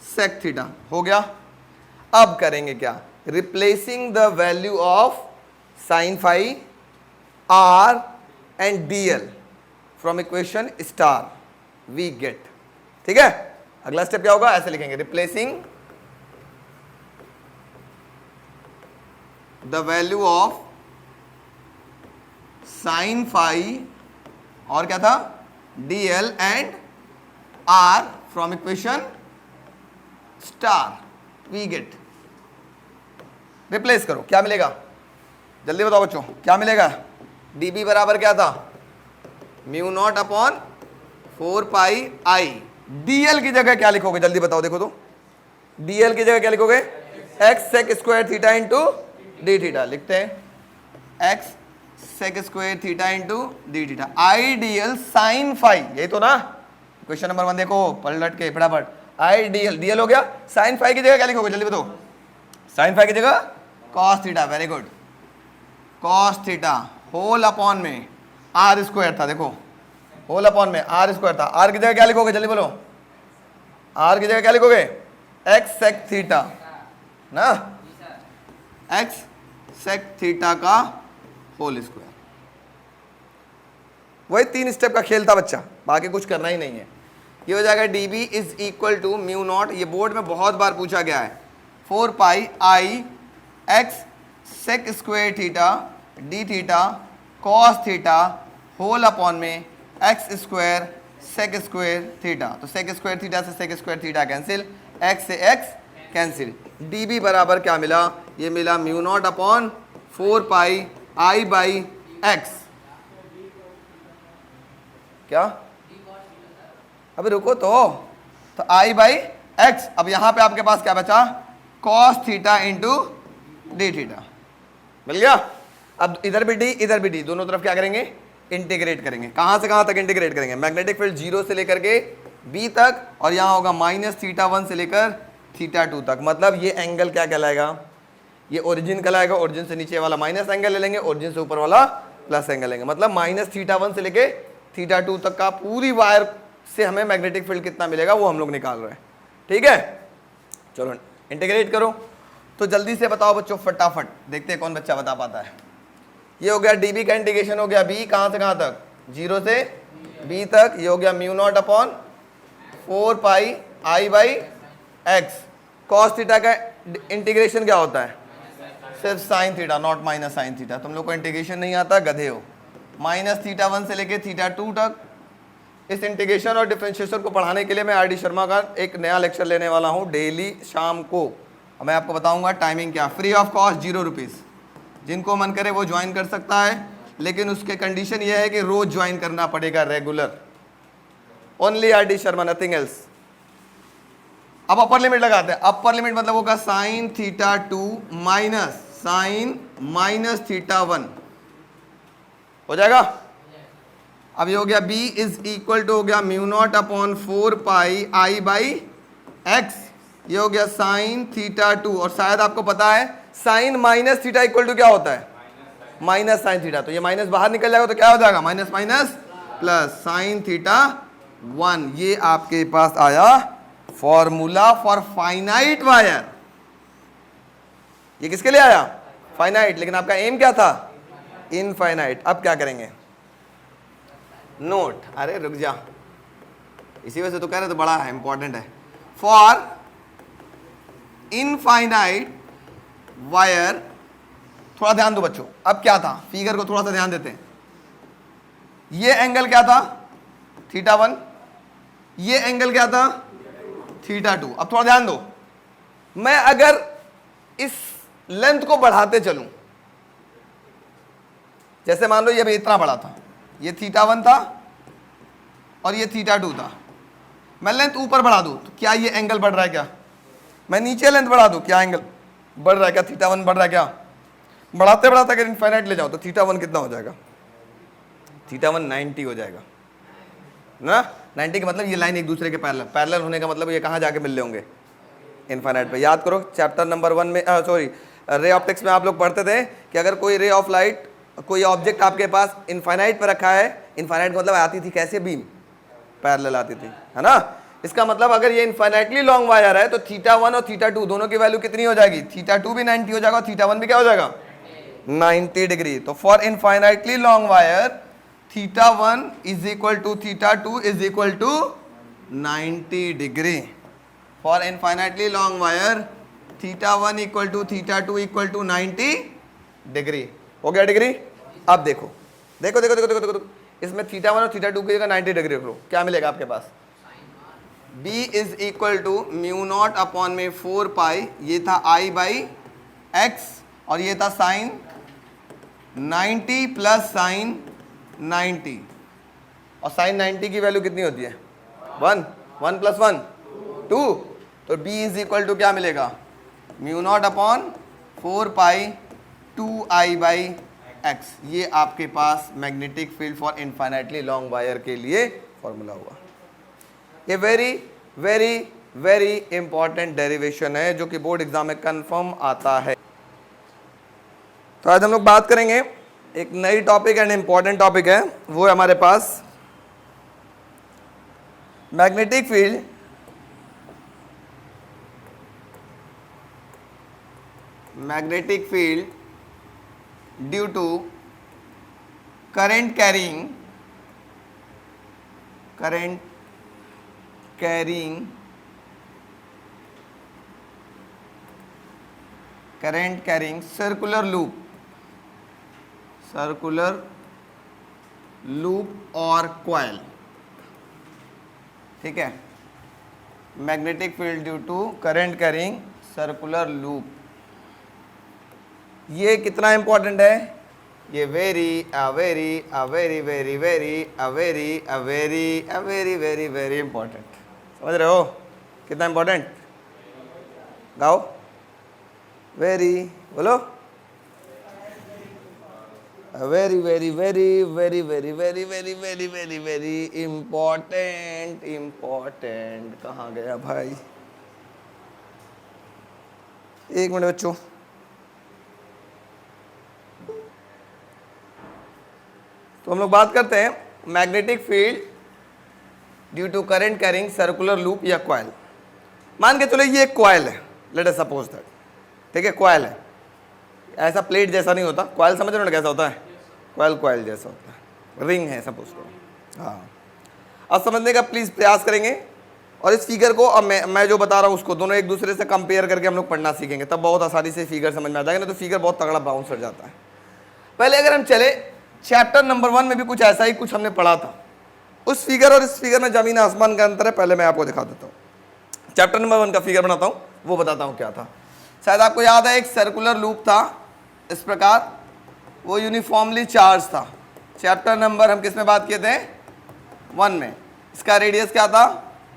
S1: सेक थीटा हो गया। अब करेंगे क्या, replacing the value of sine phi, r and dl from equation star we get. ठीक है, अगला स्टेप क्या होगा, ऐसे लिखेंगे, replacing the value of sine phi और क्या था, dl and r from equation star we get. Replace करो, क्या मिलेगा जल्दी बताओ बच्चों, क्या मिलेगा, dB बराबर क्या था, mu naught upon 4 pi I. dl की जगह क्या लिखोगे जल्दी बताओ, देखो तो dl की जगह क्या लिखोगे, x sec square theta into D theta. लिखते हैं x sec square theta into D theta. I dl sine phi, यही तो ना क्वेश्चन नंबर 1, देखो पलट के फटाफट, आइडियल डीएल हो गया, साइन फाई की जगह क्या लिखोगे जल्दी बताओ, साइन फाई की जगह cos theta. Very good, cos theta whole upon में आर स्क्वायर था, देखो होल अपॉन में आर स्क्वायर था। आर की जगह क्या लिखोगे जल्दी बोलो, आर की जगह क्या लिखोगे, एक्स सेक थीटा ना, एक्स सेक थीटा का होल स्क्वायर। वही 3 स्टेप का खेल था बच्चा, बाकी कुछ करना ही नहीं है। ये हो जाएगा dB is equal to mu naught, ये बोर्ड में बहुत बार पूछा गया है, 4 pi I X sec square theta D theta cos theta whole upon में X square sec square theta. तो सेक स्क्वायर थीटा से sec square theta cancel, X से एक्स कैंसिल। dB बराबर क्या मिला, ये मिला mu naught upon 4 pi I by X. क्या, अभी रुको तो आई बाई एक्स। अब यहां पे आपके पास क्या बचा, cos theta into D theta. मिल गया। अब इधर भी डी इधर भी डी, दोनों तरफ क्या करेंगे, इंटीग्रेट करेंगे। कहां से कहां तक इंटीग्रेट करेंगे, मैग्नेटिक फील्ड 0 से लेकर के बी तक, और यहां होगा -θ1 से लेकर θ2 तक। मतलब ये एंगल क्या कहलाएगा, ये ओरिजिन कहलाएगा। ओरिजिन से नीचे वाला माइनस एंगल ले लेंगे, ओरिजिन से ऊपर वाला प्लस एंगल लेंगे। मतलब -θ1 से लेके θ2 तक का पूरी वायर से हमें मैग्नेटिक फील्ड कितना मिलेगा वो हम लोग निकाल रहे हैं। ठीक है, चलो इंटीग्रेट करो। तो जल्दी से बताओ बच्चों, फटाफट देखते हैं कौन बच्चा बता पाता है। ये हो गया dB का इंटीग्रेशन हो गया, b कहां से कहां तक, 0 से b तक। ये हो गया mu naught upon 4 pi I by x. Cos theta का इंटीग्रेशन क्या होता है? सिर्फ sine theta, not minus sine theta. तुम लोग को इंटीग्रेशन नहीं आता, गधे हो। माइनस थीटा 1 से लेके थीटा 2 तक। इस इंटीग्रेशन और डिफरेंशिएशन को पढ़ाने के लिए मैं आर डी शर्मा का एक नया लेक्चर लेने वाला हूँ डेली शाम को। मैं आपको बताऊंगा टाइमिंग क्या, फ्री ऑफ कॉस्ट, 0 रुपीज़। जिनको मन करे वो ज्वाइन कर सकता है, लेकिन उसके कंडीशन ये है कि रोज ज्वाइन करना पड़ेगा, regular. Only R D Sharma, nothing else. अब अपर लिमिट लगाते हैं। अपर लिमिट मतलब होगा sine theta 2 minus sine minus theta 1 हो जाएगा। अब ये हो गया b इज इक्वल टू हो गया mu naught upon 4 pi I by X. ये हो गया साइन थीटा 2, और शायद आपको पता है sine minus theta equal to क्या होता है? Minus sine theta. तो ये माइनस बाहर निकल जाएगा तो क्या हो जाएगा? Minus minus plus sine theta 1। ये आपके पास आया फॉर्मूला फॉर फाइनाइट वायर। ये किसके लिए आया? फाइनाइट। लेकिन आपका एम क्या था? इनफाइनाइट। अब क्या करेंगे? नोट, अरे रुक जा, इसी वजह से तो कह रहे तो बड़ा है, इंपॉर्टेंट है। फॉर इनफाइनाइट वायर, थोड़ा ध्यान दो बच्चों। अब क्या था? फिगर को थोड़ा सा ध्यान देते हैं। ये एंगल क्या था? थीटा 1। ये एंगल क्या था? थीटा 2। अब थोड़ा ध्यान दो, मैं अगर इस लेंथ को बढ़ाते चलूं, जैसे मान लो ये भी इतना बड़ा था, ये थीटा 1 था और ये थीटा 2 था, मैं लेंथ ऊपर बढ़ा दूं तो क्या ये एंगल बढ़ रहा है? क्या मैं नीचे लेंथ बढ़ा दूं, क्या एंगल बढ़ रहा है? क्या थीटा 1 बढ़ रहा है? क्या बढ़ाते बढ़ाते अगर इनफाइनाइट ले जाओ तो थीटा 1 कितना हो जाएगा? थीटा 1 90 हो जाएगा ना। 90 का मतलब ये लाइन एक दूसरे के पैरेलल, पैरेलल होने का मतलब ये कहाँ जाके मिल रहे होंगे? इनफाइनाइट पे। याद करो चैप्टर नंबर 1 में, सॉरी रे ऑप्टिक्स में आप लोग पढ़ते थे कि अगर कोई रे ऑफ लाइट, कोई ऑब्जेक्ट आपके पास इनफाइनाइट पर रखा है, इनफाइनाइट का मतलब आती थी कैसे? बीम पैरेलल आती थी, है ना। इसका मतलब अगर ये इनफाइनाइटली लॉन्ग वायर है तो थीटा 1 और थीटा 2 दोनों की वैल्यू कितनी हो जाएगी? थीटा 2 भी 90 हो जाएगा और थीटा 1 भी क्या हो जाएगा? 90 डिग्री। तो for infinitely long wire theta 1 is equal to theta 2 is equal to 90 degree. For infinitely long wire theta 1 equal to theta 2 equal to 90 degree. हो गया डिग्री। अब देखो देखो देखो देखो देखो देखो, इसमें थीटा 1 और थीटा 2 की जगह 90 डिग्री रख लो, क्या मिलेगा आपके पास? b is equal to mu naught upon में 4 पाई, ये था i बाई एक्स, और ये था साइन 90 प्लस साइन 90, और साइन 90 की वैल्यू कितनी होती है? 1, 1 प्लस 1 2। तो b इज इक्वल टू क्या मिलेगा? Mu naught upon 4 pi 2i by X. ये आपके पास magnetic field for infinitely long wire के लिए फॉर्मूला हुआ। ये very very very important derivation है जो कि बोर्ड एग्जाम में कंफर्म आता है। तो आज हम लोग बात करेंगे एक नई टॉपिक एंड इंपॉर्टेंट टॉपिक है, वो है हमारे पास magnetic field due to current carrying circular loop और coil। ठीक है, magnetic field due to current carrying circular loop. ये कितना इंपॉर्टेंट है? ये वेरी इंपॉर्टेंट। समझ रहे हो कितना इंपॉर्टेंट? गाओ वेरी, बोलो very very very very very very very very very very important. Important कहाँ गया भाई? एक मिनट बच्चों, तो हम लोग बात करते हैं magnetic field due to current carrying circular loop या कॉइल। मान के चलो ये एक कॉइल है, लेट अस सपोज दैट। ठीक है, कॉइल है, ऐसा प्लेट जैसा नहीं होता। कॉइल समझ रहे हो कैसा होता है? कॉइल जैसा होता है, रिंग है सपोज करो। हाँ, अब समझने का प्लीज प्रयास करेंगे। और इस फिगर को अब मैं जो बता रहा हूँ उसको दोनों एक दूसरे से कंपेयर करके हम लोग पढ़ना सीखेंगे, तब बहुत आसानी से फिगर समझ में आ जाएगा, ना तो फिगर बहुत तगड़ा बाउंस कर जाता है। पहले अगर हम चले चैप्टर नंबर 1 में भी कुछ ऐसा ही कुछ हमने पढ़ा था, उस फिगर और इस फिगर में जमीन आसमान का अंतर है। पहले मैं आपको दिखा देता हूँ, चैप्टर नंबर 1 का फिगर बनाता हूँ, वो बताता हूँ क्या था। शायद आपको याद है एक सर्कुलर लूप था इस प्रकार, वो यूनिफॉर्मली चार्ज था। चैप्टर नंबर हम किस में बात किए थे, 1 में। इसका रेडियस क्या था,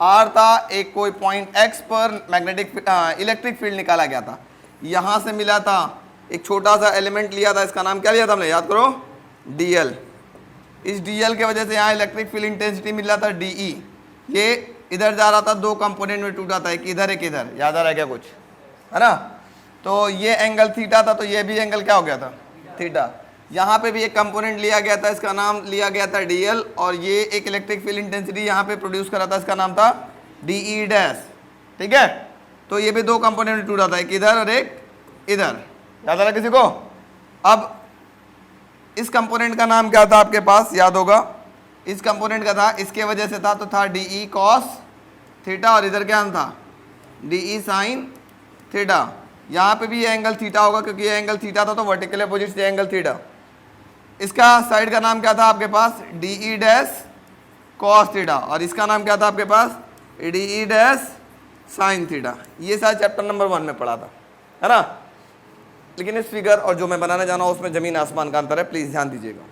S1: r था। एक कोई पॉइंट x पर मैग्नेटिक इलेक्ट्रिक फील्ड निकाला गया था, यहां से मिला था। एक छोटा सा एलिमेंट लिया था, इसका नाम क्या लिया था हमने, याद करो, dl। इस dl के वजह से यहाँ इलेक्ट्रिक फील्ड इंटेंसिटी मिला था de। ये इधर जा रहा था, दो कंपोनेंट में टूटा था, एक इधर एक इधर, याद आ रहा है क्या कुछ, है ना। तो ये एंगल थीटा था, तो ये भी एंगल क्या हो गया था, थीटा। यहाँ पे भी एक कंपोनेंट लिया गया था, इसका नाम लिया गया था dl, और ये एक इलेक्ट्रिक फील्ड इंटेंसिटी यहाँ पे प्रोड्यूस करा था, इसका नाम था de डैश। ठीक है, तो ये भी दो कंपोनेंट में टूटा था, एक इधर और एक इधर, याद आ रहा किसी को। अब इस कंपोनेंट का नाम क्या था आपके पास, याद होगा, इस कंपोनेंट का था, इसके वजह से था, तो था de cos थीटा, और इधर क्या था, de sin थीटा। यहाँ पे भी ये एंगल थीटा होगा, क्योंकि ये एंगल थीटा था, तो वर्टिकल अपोजिट से एंगल थीटा। इसका साइड का नाम क्या था आपके पास, de डैश cos थीटा, और इसका नाम क्या था आपके पास, de डैश sin थीटा। ये सारा चैप्टर नंबर 1 में पढ़ा था, है ना। लेकिन इस फिगर और जो मैं बनाने जाना हूँ उसमें जमीन आसमान का अंतर है, प्लीज ध्यान दीजिएगा।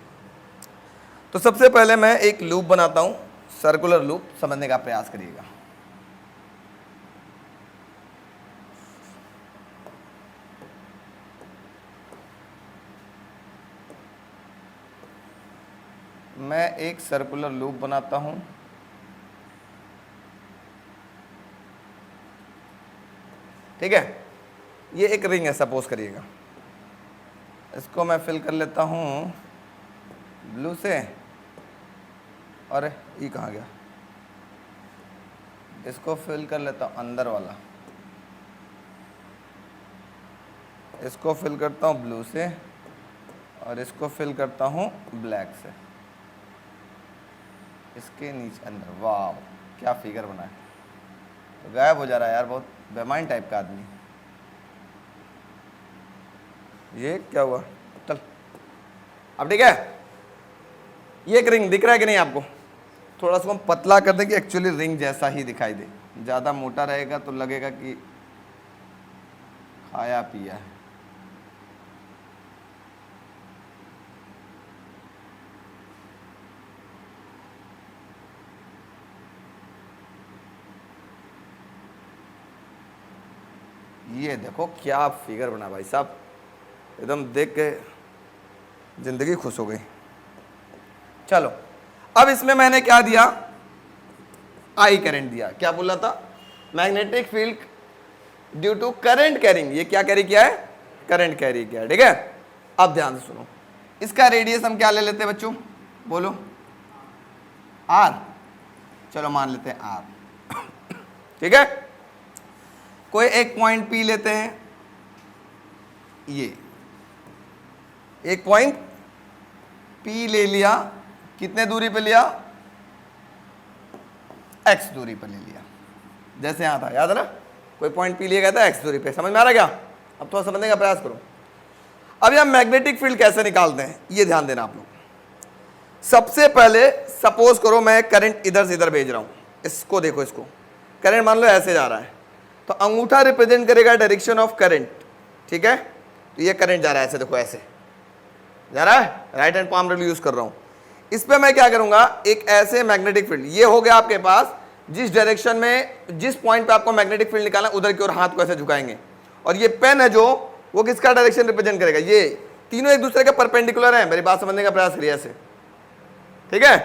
S1: तो सबसे पहले मैं एक लूप बनाता हूँ, सर्कुलर लूप, समझने का प्रयास करिएगा। मैं एक सर्कुलर लूप बनाता हूं, ठीक है। ये एक रिंग है सपोज करिएगा, इसको मैं फिल कर लेता हूं ब्लू से, और ये कहाँ गया, इसको फिल कर लेता हूं अंदर वाला, इसको फिल करता हूं ब्लू से, और इसको फिल करता हूं ब्लैक से, इसके नीचे अंदर। वाह क्या फिगर बना है, तो गायब हो जा रहा है यार, बहुत बेमाइन टाइप का आदमी। ये क्या हुआ, चल अब ठीक है। ये एक रिंग दिख रहा है कि नहीं आपको, थोड़ा सा हम पतला कर दें कि एक्चुअली रिंग जैसा ही दिखाई दे। ज़्यादा मोटा रहेगा तो लगेगा कि खाया पिया है। ये देखो क्या फिगर बना भाई साहब, एकदम देख के जिंदगी खुश हो गई। चलो अब इसमें मैंने क्या दिया, आई करंट दिया। क्या बोला था, magnetic field due to current carrying. ये क्या कैरी किया है, करंट कैरी किया है, ठीक है। अब ध्यान से सुनो, इसका रेडियस हम क्या ले लेते हैं बच्चों, बोलो, आर। चलो मान लेते हैं आर, ठीक है। कोई एक पॉइंट पी लेते हैं, ये एक पॉइंट पी ले लिया, कितने दूरी पे लिया, एक्स दूरी पर ले लिया, जैसे यहां था, याद है ना, कोई पॉइंट पी लिया गया था एक्स दूरी पे। समझ में आ रहा क्या, अब थोड़ा समझने का प्रयास करो। अब यहां मैग्नेटिक फील्ड कैसे निकालते हैं, ये ध्यान देना आप लोग। सबसे पहले सपोज करो मैं करंट इधर से इधर भेज रहा हूं, इसको देखो, इसको करंट मान लो ऐसे जा रहा है, तो अंगूठा रिप्रेजेंट करेगा डायरेक्शन ऑफ करंट, ठीक है। तो ये करंट जा रहा है ऐसे, देखो ऐसे जा रहा है, right hand palm rule use कर रहा हूं। इस पे मैं क्या करूंगा, एक ऐसे मैग्नेटिक फील्ड, ये हो गया आपके पास, जिस डायरेक्शन में, जिस पॉइंट पे आपको मैग्नेटिक फील्ड निकालना उधर की ओर हाथ को ऐसे झुकाएंगे, और ये पेन है जो, वो किसका डायरेक्शन रिप्रेजेंट करेगा, ये तीनों एक दूसरे के परपेंडिकुलर है। मेरी बात समझने का प्रयास करिए ऐसे, ठीक है।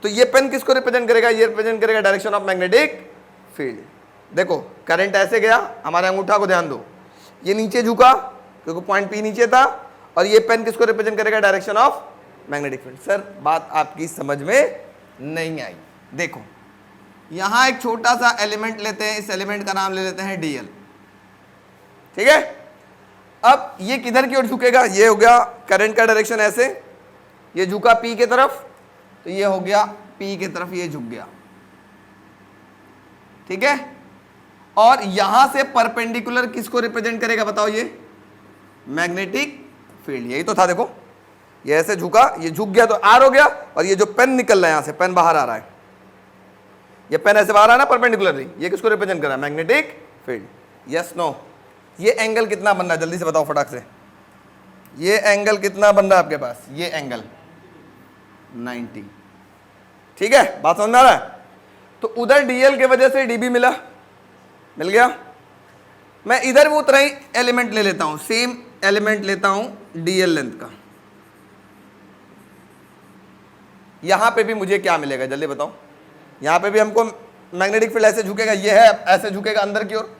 S1: तो ये पेन किसको रिप्रेजेंट करेगा, ये रिप्रेजेंट करेगा डायरेक्शन ऑफ मैग्नेटिक फील्ड। देखो करंट ऐसे गया, हमारे अंगूठा को ध्यान दो, ये नीचे झुका क्योंकि पॉइंट पी नीचे था, और ये पेन किसको रिप्रेजेंट करेगा, direction of magnetic field. Sir बात आपकी समझ में नहीं आई। देखो यहां एक छोटा सा एलिमेंट लेते हैं, इस एलिमेंट का नाम ले लेते हैं dl, ठीक है। अब ये किधर की ओर झुकेगा, ये हो गया करंट का डायरेक्शन ऐसे, ये झुका p की तरफ, तो ये हो गया p की तरफ, ये झुक गया, ठीक है, और यहां से परपेंडिकुलर किसको रिप्रेजेंट करेगा बताओ? ये मैग्नेटिक फील्ड। यही तो था, देखो ये ऐसे झुका, ये झुक गया तो आर हो गया, और ये जो पेन निकल रहा है यहां से, पेन बाहर आ रहा है, ये पेन ऐसे बाहर आ रहा है ना परपेंडिकुलरली, ये किसको रिप्रेजेंट कर रहा है? Magnetic field. Yes no? ये एंगल कितना बन रहा है जल्दी से बताओ फटाक से, ये एंगल कितना बन रहा है आपके पास? ये एंगल 90। ठीक है, बात समझ में आ रहा है? तो उधर डीएल के वजह से डीबी मिला, मिल गया। मैं इधर वो उतना ही एलिमेंट ले लेता हूं, सेम एलिमेंट लेता हूं डीएल लेंथ का। यहां पे भी मुझे क्या मिलेगा जल्दी बताओ? यहां पे भी हमको मैग्नेटिक फील्ड ऐसे झुकेगा, ये है ऐसे झुकेगा अंदर की ओर,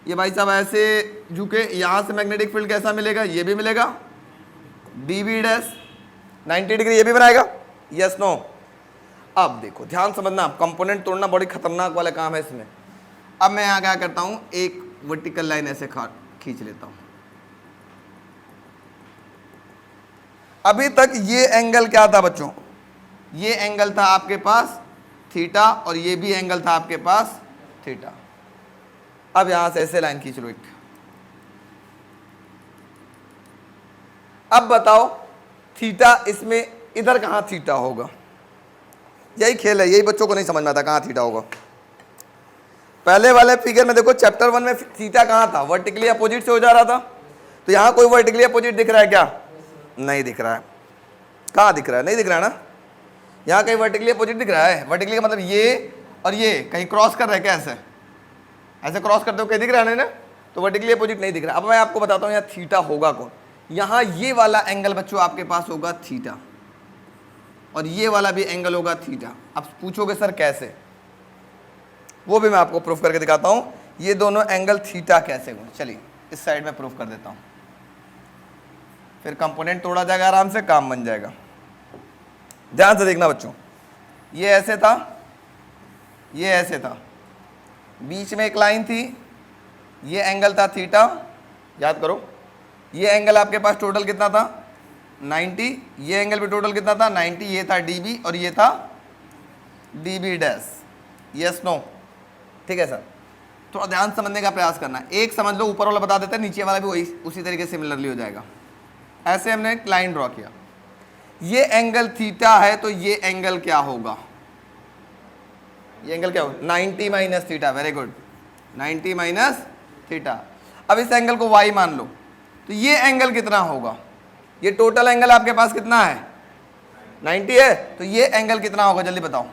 S1: ये भाई साहब ऐसे झुके, यहां से मैग्नेटिक फील्ड कैसा मिलेगा? ये भी मिलेगा, डीबी डैश 90 डिग्री ये भी बनाएगा। Yes no? अब देखो ध्यान समझना, कंपोनेंट तोड़ना बड़ी खतरनाक वाला काम है इसमें। अब मैं यहां क्या करता हूं, एक वर्टिकल लाइन ऐसे खींच लेता हूं। अभी तक ये एंगल क्या था बच्चों? ये एंगल था आपके पास थीटा, और ये भी एंगल था आपके पास थीटा। अब यहां से ऐसे लाइन खींच लो एक। अब बताओ थीटा इसमें इधर कहां थीटा होगा? यही खेल है, यही बच्चों को नहीं समझ में आता कहां थीटा होगा। पहले वाले फिगर में देखो, चैप्टर 1 में थीटा कहां था? वर्टिकली अपोजिट से हो जा रहा था। तो यहां कोई वर्टिकली अपोजिट दिख रहा है क्या? नहीं दिख रहा है। कहां दिख रहा है? नहीं दिख रहा है ना। यहां कहीं वर्टिकली अपोजिट दिख रहा है? वर्टिकली का मतलब ये और ये कहीं क्रॉस कर रहा है क्या? ऐसे ऐसे क्रॉस करते हो कहीं दिख रहा है ना? तो वर्टिकली अपोजिट नहीं दिख रहा। अब मैं आपको बताता हूं यहाँ थीटा होगा कौन। यहाँ ये वाला एंगल बच्चों आपके पास होगा थीटा, और ये वाला भी एंगल होगा थीटा। अब पूछोगे सर कैसे? वो भी मैं आपको प्रूफ करके दिखाता हूं। ये दोनों एंगल थीटा कैसे हुए, चलिए इस साइड में प्रूफ कर देता हूं, फिर कंपोनेंट तोड़ा जाएगा, आराम से काम बन जाएगा। ध्यान से देखना बच्चों, ये ऐसे था, ये ऐसे था, बीच में एक लाइन थी, ये एंगल था थीटा, याद करो। ये एंगल आपके पास टोटल कितना था? 90। ये एंगल भी टोटल कितना था? 90। ये था डीबी और ये था डीबी डैश। Yes no? ठीक है सर, थोड़ा ध्यान समझने का प्रयास करना। एक समझ लो, ऊपर वाला बता देते हैं, नीचे वाला भी वही उसी तरीके से सिमिलरली हो जाएगा। ऐसे हमने एक लाइन ड्रॉ किया, ये एंगल थीटा है, तो ये एंगल क्या होगा? ये एंगल क्या होगा? 90 minus theta. Very good, 90 minus theta. अब इस एंगल को y मान लो, तो ये एंगल कितना होगा? ये टोटल एंगल आपके पास कितना है? 90 है, तो ये एंगल कितना होगा जल्दी बताओ?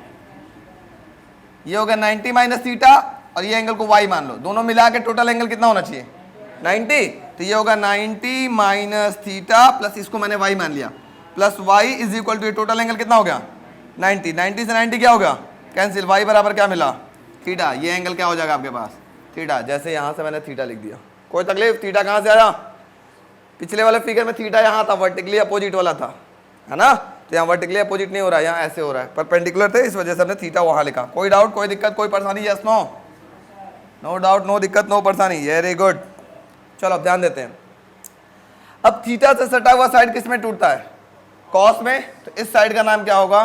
S1: ये होगा 90 माइनस थीटा, और ये एंगल को y मान लो, दोनों मिला के टोटल एंगल कितना होना चाहिए? 90। तो ये होगा 90 माइनस थीटा प्लस इसको मैंने y मान लिया, plus y is equal to, ये टोटल एंगल कितना हो गया? 90। 90 से 90 क्या होगा? कैंसिल। y बराबर क्या मिला? थीटा। ये एंगल क्या हो जाएगा आपके पास? थीटा। जैसे यहां से मैंने थीटा लिख दिया, कोई तकलीफ? थीटा कहां से आया? पिछले वाले फिगर में थीटा यहां था, वर्टिकली अपोजिट वाला था, है ना? तो यहाँ वर्टिकली अपोजिट नहीं हो रहा है, यहाँ ऐसे हो रहा है, परपेंडिकुलर थे, इस वजह से हमने थीटा वहां लिखा। कोई डाउट, कोई दिक्कत, कोई परेशानी? Yes no? No doubt, no दिक्कत, नो परेशानी। Very good. चलो अब ध्यान देते हैं। अब थीटा से सटा हुआ साइड किस में टूटता है? कॉस में। तो इस साइड का नाम क्या होगा?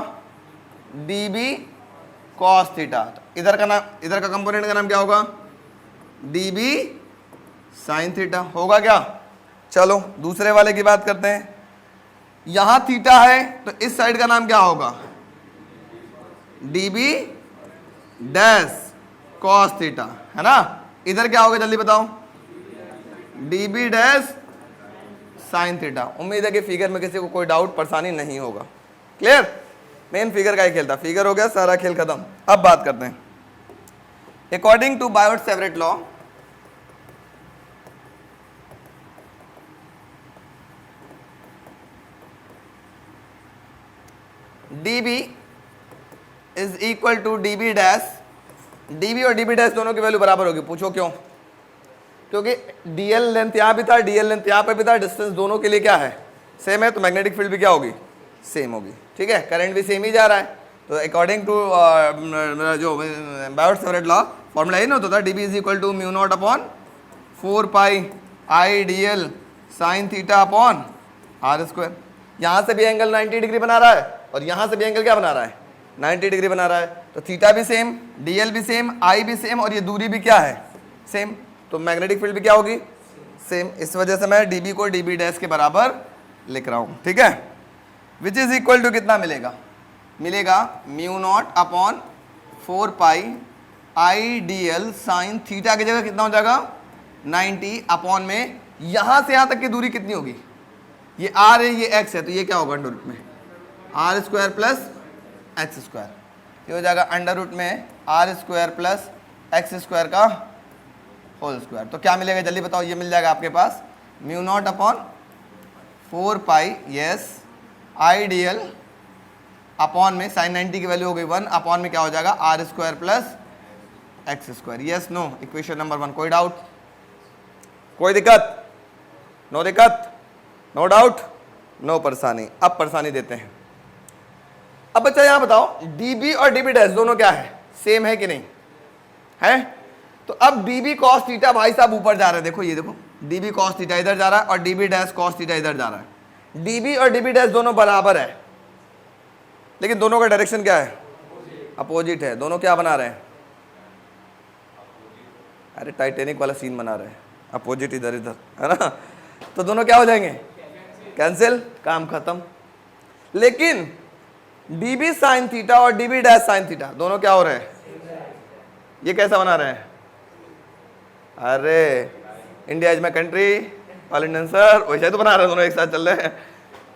S1: DB cos theta. इधर का नाम, इधर का कंपोनेंट का नाम क्या होगा? DB sine theta. होगा क्या? चलो दूसरे वाले की बात करते हैं। यहां थीटा है, तो इस साइड का नाम क्या होगा? डीबी डैश कॉस थीटा, है ना? इधर क्या होगा जल्दी बताओ? DB dash sine theta. उम्मीद है कि फिगर में किसी को कोई डाउट परेशानी नहीं होगा। क्लियर? मेन फिगर का ही खेल था, फिगर हो गया, सारा खेल खत्म। अब बात करते हैं। According to Biot Savart law, dB is equal to dB dash. dB और dB डैश दोनों की वैल्यू बराबर होगी। पूछो क्यों? क्योंकि dl लेंथ यहाँ भी था, dl लेंथ यहाँ पे भी था, डिस्टेंस दोनों के लिए क्या है? सेम है, तो मैग्नेटिक फील्ड भी क्या होगी? सेम होगी। ठीक है, करंट भी सेम ही जा रहा है। तो अकॉर्डिंग टू जो बायोट-सेवरेट लॉ, फॉर्मूला ये ना होता था, dB is equal to mu naught upon 4 pi I dl sine theta upon r square. यहाँ से भी एंगल 90 डिग्री बना रहा है, और यहाँ से भी एंगल क्या बना रहा है? 90 डिग्री बना रहा है, तो थीटा भी सेम, डीएल भी सेम, आई भी सेम, और ये दूरी भी क्या है, सेम, तो मैग्नेटिक फील्ड भी क्या होगी, सेम। इस वजह से मैं डीबी को डीबी डैश के बराबर लिख रहा हूं, ठीक है। विच इज इक्वल टू कितना मिलेगा, मिलेगा mu naught upon 4 pi I D l sine theta की जगह कितना हो जाएगा 90 अपॉन में यहां से यहां तक की दूरी कितनी होगी, ये आर है ये एक्स है, तो ये क्या होगा अंडर रूट में are square plus x square, ये हो जाएगा अंडर रूट में are square plus x square का होल स्क्वायर। तो क्या मिलेगा जल्दी बताओ, ये मिल जाएगा आपके पास mu naught upon 4 pi yes I D L upon में साइन 90 की वैल्यू हो गई 1 अपॉन में क्या हो जाएगा r square plus x square. Yes no, equation number 1, कोई डाउट, कोई दिक्कत, नो दिक्कत, नो डाउट, नो परेशानी। अब परेशानी देते हैं। अब बच्चा यहां बताओ dB और dB डैश दोनों क्या है, सेम है कि नहीं है, तो अब dB cos थीटा भाई साहब ऊपर जा रहा है, देखो ये देखो dB cos थीटा इधर जा रहा है और dB डैश cos थीटा इधर जा रहा है। dB और dB डैश दोनों बराबर है, लेकिन दोनों का डायरेक्शन क्या है, अपोजिट है। दोनों क्या बना रहे हैं, अरे टाइटेनिक वाला सीन बना रहे हैं, अपोजिट इधर इधर है ना, तो दोनों क्या हो जाएंगे, कैंसिल, काम खत्म। लेकिन dB साइन थीटा और dB डैश साइन थीटा दोनों क्या हो रहे हैं, ये कैसा बना रहे हैं, अरे India is my country, all Indian sir, वैसे तो बना रहे हैं, दोनों एक साथ चल रहे हैं,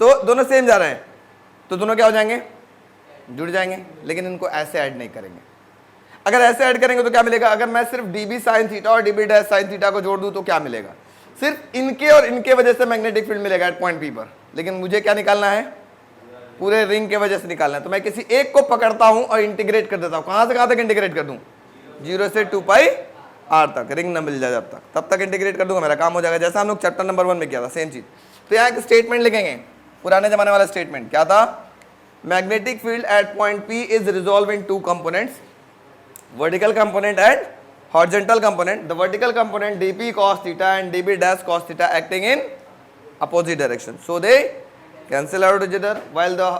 S1: तो दोनों सेम जा रहे हैं, तो दोनों क्या हो जाएंगे, जुड़ जाएंगे। लेकिन इनको ऐसे ऐड नहीं करेंगे, अगर ऐसे ऐड करेंगे तो क्या मिलेगा, अगर मैं सिर्फ dB साइन थीटा और dB डैश साइन थीटा को जोड़ दूं तो क्या मिलेगा, सिर्फ इनके और इनके वजह से मैग्नेटिक फील्ड मिलेगा एट पॉइंट पी पर, लेकिन मुझे क्या निकालना है, पूरे रिंग के वजह से निकालना है। तो मैं किसी एक को पकड़ता हूं और इंटीग्रेट कर देता हूं, कहां से कहां तक इंटीग्रेट कर दूं, 0 से 2 पाई आर तक, रिंग न मिल जाए जब तक, तब तक इंटीग्रेट कर दूंगा, मेरा काम हो जाएगा, जैसा हम लोग चैप्टर नंबर 1 में किया था, सेम चीज। तो यहाँ एक स्टेटमेंट लिखेंगे, पुराने जमाने वाला स्टेटमेंट क्या था, magnetic field at point P is resolve in 2 components, vertical component and horizontal component. The vertical component dP cos theta and dB dash cos theta acting in opposite direction, so they cancel out each other, while the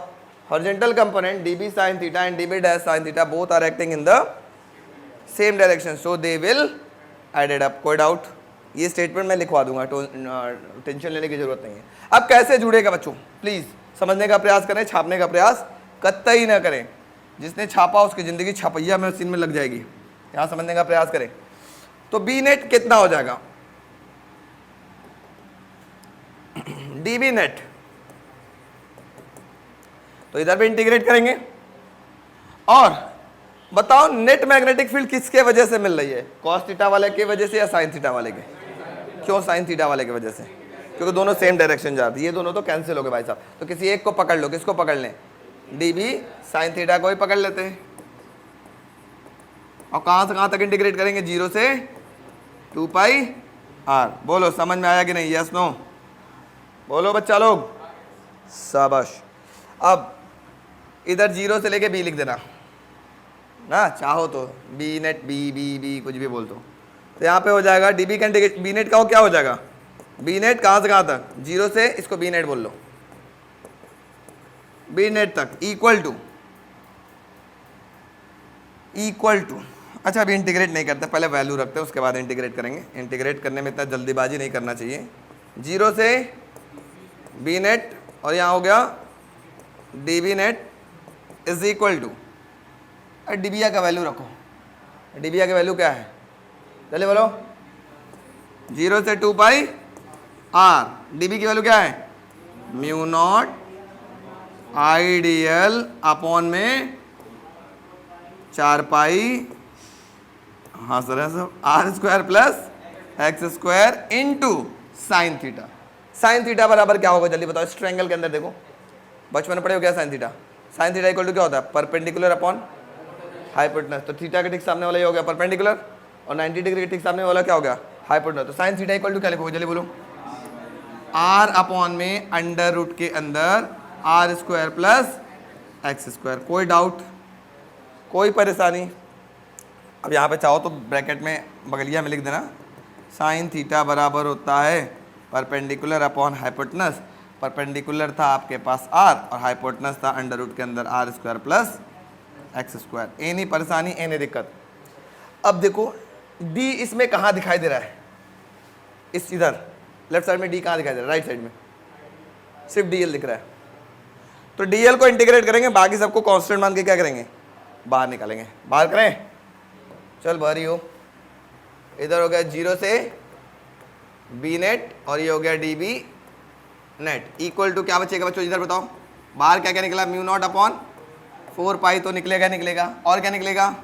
S1: horizontal component dB sin theta and dB dash sin theta both are acting in the same direction, so they will added up। कोई doubt, ये statement मैं लिखवा दूंगा, tension लेने की जरूरत नहीं है। अब कैसे जुड़ेगा बच्चों, प्लीज समझने का प्रयास करें, छापने का प्रयास कतई ना करें, जिसने छापा उसकी जिंदगी छपैया में सीन में लग जाएगी, यहां समझने का प्रयास करें। तो बी नेट कितना हो जाएगा, डीबी नेट, तो इधर भी इंटीग्रेट करेंगे, और बताओ नेट मैग्नेटिक फील्ड किसके वजह से मिल रही है, कॉस थीटा वाले के वजह से या साइन थीटा वाले के, क्यों साइन थीटा वाले की वजह से, क्योंकि दोनों सेम डायरेक्शन जा रही है, ये दोनों तो कैंसिल हो गए भाई साहब। तो किसी एक को पकड़ लो, किसको पकड़ लें, dB साइन थीटा को ही पकड़ लेते हैं, और कहां से कहां तक इंटीग्रेट करेंगे, 0 से 2 पाई आर। बोलो समझ में आया कि नहीं, यस नो, बोलो बच्चा लोग, शाबाश। अब इधर 0 से लेके b लिख देना ना, चाहो तो B net B B B कुछ भी बोल दो, तो यहाँ पे हो जाएगा dB का इंटीग्रेट, बी नेट का हो क्या हो जाएगा, बी नेट कहां से कहां तक, 0 से, इसको बी नेट बोल लो, बी नेट तक इक्वल टू, अच्छा अभी इंटीग्रेट नहीं करते, पहले वैल्यू रखते हैं उसके बाद इंटीग्रेट करेंगे, इंटीग्रेट करने में इतना जल्दीबाजी नहीं करना चाहिए। 0 से बी नेट और यहाँ हो गया dB net is equal to, डिबिया का वैल्यू रखो, डिबिया का वैल्यू क्या है, चलिए बोलो, 0 से 2 पाई आर, dB की वैल्यू क्या है, म्यू नॉट आइडियल अपॉन में 4 पाई, हाँ सर है सब, r square plus x square into sine theta. Sine theta बराबर क्या होगा जल्दी बताओ, इस ट्रायंगल के अंदर देखो, बचपन में पढ़े हो क्या sine theta, sine theta equal to क्या होता है, परपेंडिकुलर अपॉन हाइपोटेनस, तो थीटा के ठीक सामने वाला ये हो गया परपेंडिकुलर, और 90 डिग्री के ठीक सामने वाला क्या हो गया, हाइपोटेनस। तो साइन थीटा इक्वल टू क्या लिखोगे जल्दी बोलो, आर अपॉन में अंडर रूट के अंदर are square plus x square. कोई डाउट, कोई परेशानी। अब यहाँ पे चाहो तो ब्रैकेट में बगलिया में लिख देना, साइन थीटा बराबर होता है परपेंडिकुलर अपॉन हाइपोटेनस, परपेंडिकुलर था आपके पास आर और हाइपोटेनस था अंडर रूट के अंदर are square plus x square. ए नहीं परेशानी, ए नहीं दिक्कत। अब देखो डी इसमें कहाँ दिखाई दे रहा है, इस इधर लेफ्ट साइड में डी कहाँ दिखाई दे रहा है, राइट साइड में सिर्फ डी एल दिख रहा है। तो डी एल को इंटीग्रेट करेंगे, बाकी सबको कांस्टेंट मान के क्या करेंगे, बाहर निकालेंगे। बाहर करें, चल बाहर ही हो। इधर हो गया 0 से बी नेट और ये हो गया d B net equal to क्या बचेगा बच्चों, इधर बताओ। बाहर क्या क्या निकला, म्यू नॉट अपॉन 4 पाई तो निकलेगा, और क्या निकलेगा,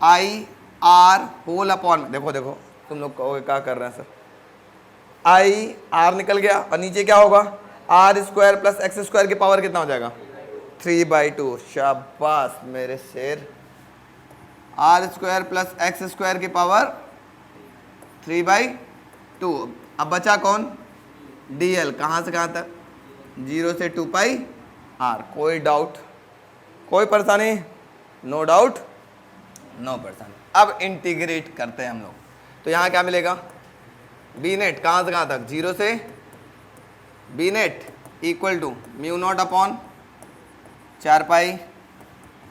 S1: आई आर होल अपॉन, देखो देखो तुम लोग कहोगे क्या कर रहे हैं सर, आई आर निकल गया और नीचे क्या होगा, r square plus x square की पावर कितना हो जाएगा, 3/2। शाबाश मेरे शेर, r square plus x square की पावर 3/2। अब बचा कौन, डी एल, कहाँ से कहाँ तक, 0 से 2 पाई आर। कोई डाउट, कोई परेशानी, नो डाउट नो परेशानी। अब इंटीग्रेट करते हैं हम लोग, तो यहाँ क्या मिलेगा, बी नेट कहाँ से कहाँ तक, 0 से B net equal to mu naught upon 4 pi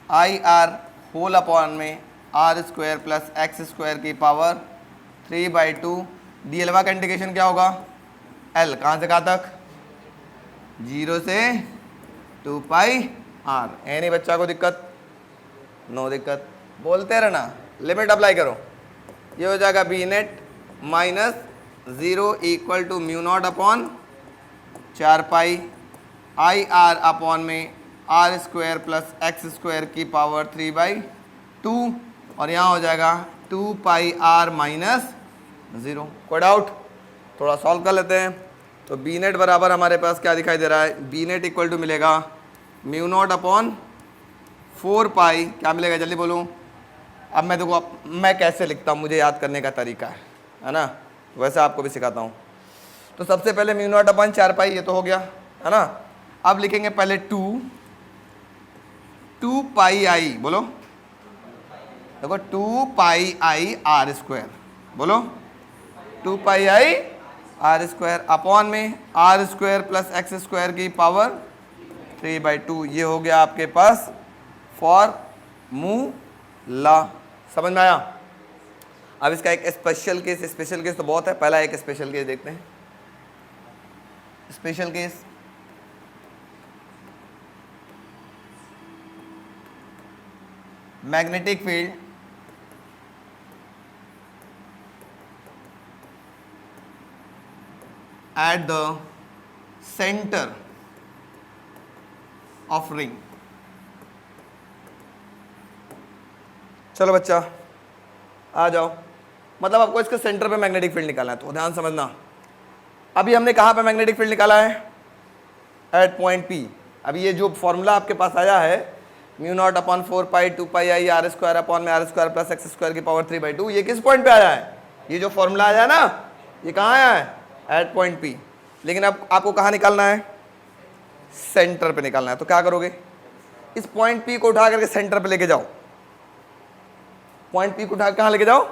S1: I R whole upon में are square plus x square की पावर 3/2। डी एलवा का इंटीग्रेशन क्या होगा, एल कहाँ से कहाँ तक, 0 से 2 पाई आर। एनी बच्चा को दिक्कत, नो दिक्कत, बोलते रहना, लिमिट अप्लाई करो। ये हो जाएगा B net minus 0 equal to mu naught upon 4 pi I R upon में are square plus x square की पावर 3/2 और यहाँ हो जाएगा 2 पाई आर माइनस 0। कोई डाउट, थोड़ा सॉल्व कर लेते हैं। तो बी नेट बराबर हमारे पास क्या दिखाई दे रहा है, बी नेट इक्वल टू मिलेगा म्यू नॉट अपॉन 4 पाई, क्या मिलेगा जल्दी बोलूँ। अब मैं देखो मैं कैसे लिखता हूँ, मुझे याद करने का तरीका है ना, वैसे आपको भी सिखाता हूँ। तो सबसे पहले म्यू नॉट अपॉन 4 पाई, ये तो हो गया है ना। अब लिखेंगे पहले 2 पाई आई, बोलो देखो 2 पाई आई आर स्क्वायर, बोलो 2 pi I are square upon में are square plus x square की पावर 3/2। ये हो गया आपके पास फॉर्मूला, समझ में आया। अब इसका एक स्पेशल केस तो बहुत है, पहला एक स्पेशल केस देखते हैं। Special case, magnetic field at the center of ring। चलो बच्चा आ जाओ, मतलब आपको इसके सेंटर पे मैग्नेटिक फील्ड निकालना है, तो ध्यान समझना। अभी हमने कहाँ पे मैग्नेटिक फील्ड निकाला है, एट पॉइंट पी। अभी ये जो फॉर्मूला आपके पास आया है mu naught upon 4 pi 2 pi I are square upon में are square plus x square की पावर 3/2, ये किस पॉइंट पे आया है, ये जो फॉर्मूला आया है ना, ये कहाँ आया है, एट पॉइंट पी। लेकिन अब आपको कहाँ निकालना है, सेंटर पे निकालना है। तो क्या करोगे, इस पॉइंट पी को उठा करके सेंटर पे लेके जाओ, पॉइंट पी को उठा कहाँ लेके जाओ,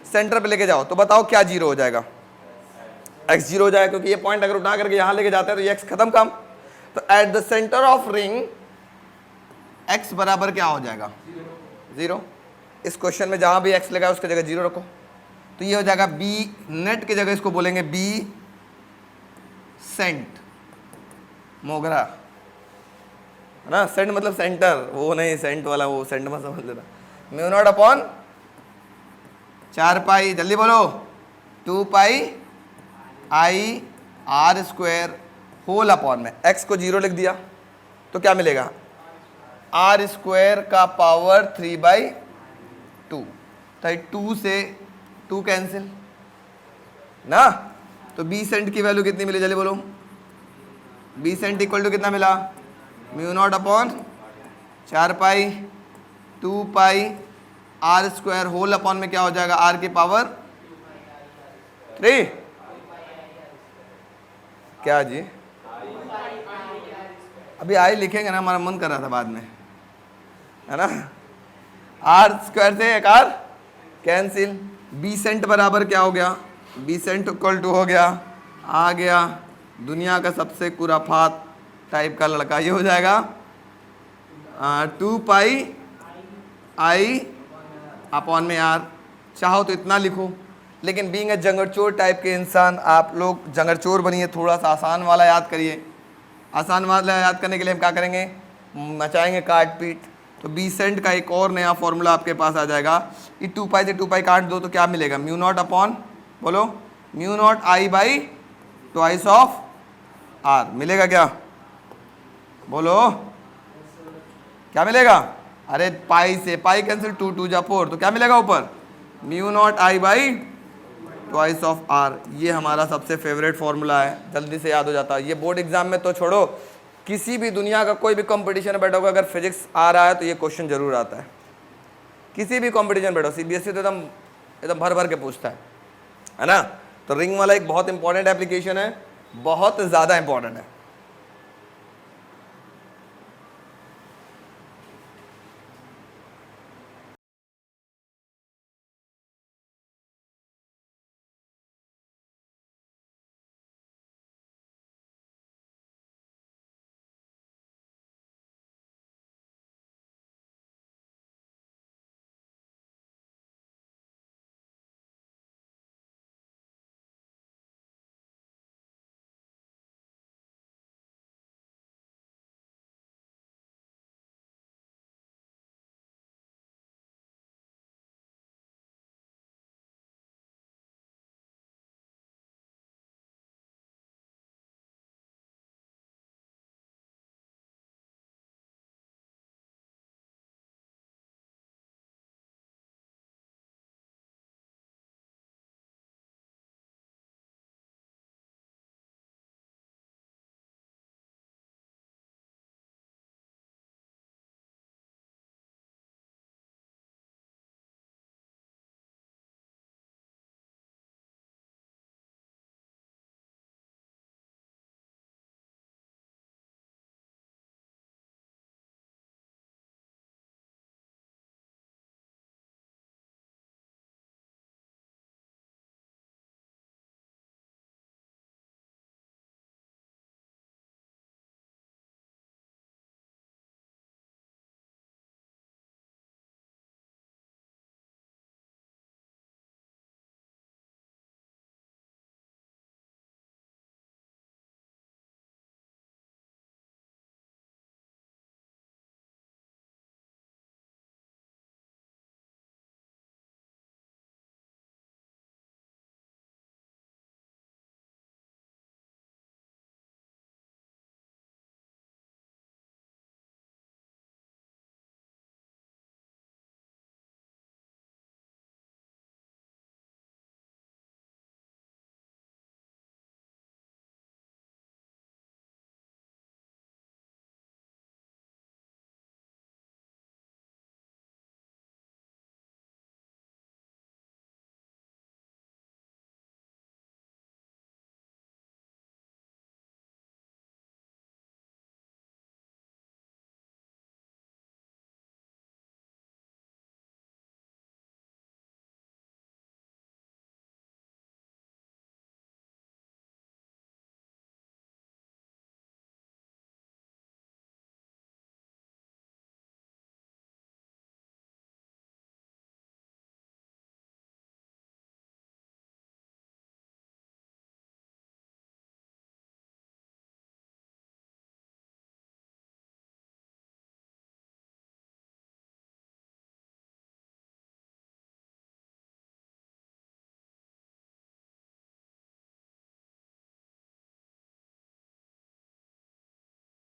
S1: सेंटर पे लेके जाओ। तो बताओ क्या 0 हो जाएगा, x 0 हो जाएगा, क्योंकि ये पॉइंट अगर उठा करके यहां लेके जाते हैं तो ये x खत्म काम। तो at the centre of ring x बराबर क्या हो जाएगा, 0। इस क्वेश्चन में जहां भी x लगा उसकी जगह 0 रखो, तो ये हो जाएगा बी नेट की जगह इसको बोलेंगे बी सेंट, मोगरा है ना, सेंट मतलब सेंटर, वो नहीं सेंट वाला, वो सेंट में समझ लेना। म्यू नॉट अपॉन 4 पाई, जल्दी बोलो, 2 pi I are square whole upon में x को 0 लिख दिया तो क्या मिलेगा, आर स्क्वायर का पावर 3/2। तो 2 से 2 कैंसिल ना, तो बी सेंट की वैल्यू कितनी मिली जल्दी बोलो, बी सेंट इक्वल टू कितना मिला, mu naught upon 4 pi 2 pi r square whole upon में क्या हो जाएगा, आर की पावर 3। क्या जी, अभी आई लिखेंगे ना, हमारा मन कर रहा था बाद में, है ना। आर स्क्वायर से एक आर कैंसिल, बी सेंट बराबर क्या हो गया, बी सेंट इक्वल टू हो गया, आ गया दुनिया का सबसे खुराफात टाइप का लड़का, ये हो जाएगा 2 पाई आई अपॉन में आर, चाहो तो इतना लिखो, लेकिन बीइंग ए जंगरचोर टाइप के इंसान आप लोग जंगरचोर बनिए, थोड़ा सा आसान वाला याद करिए। आसान वाला याद करने के लिए हम क्या करेंगे, मचाएंगे काट पीट। तो बीसेंट का एक और नया फॉर्मूला आपके पास आ जाएगा। ये 2 पाई से 2 पाई काट दो तो क्या मिलेगा, म्यू नॉट अपॉन, बोलो, mu naught I by twice of r मिलेगा क्या, बोलो क्या मिलेगा। अरे पाई से पाई कैंसिल, 2 2 जा 4, तो क्या मिलेगा ऊपर, mu naught I by twice of r. ये हमारा सबसे फेवरेट फॉर्मूला है, जल्दी से याद हो जाता है। ये बोर्ड एग्जाम में तो छोड़ो, किसी भी दुनिया का कोई भी कंपटीशन में बैठोगे, अगर फिजिक्स आ रहा है तो ये क्वेश्चन जरूर आता है। किसी भी कंपटीशन में बैठो, सीबीएसई तो एकदम एकदम भर भर के पूछता है ना। तो रिंग वाला एक बहुत इंपॉर्टेंट एप्लीकेशन है, बहुत ज़्यादा इंपॉर्टेंट है।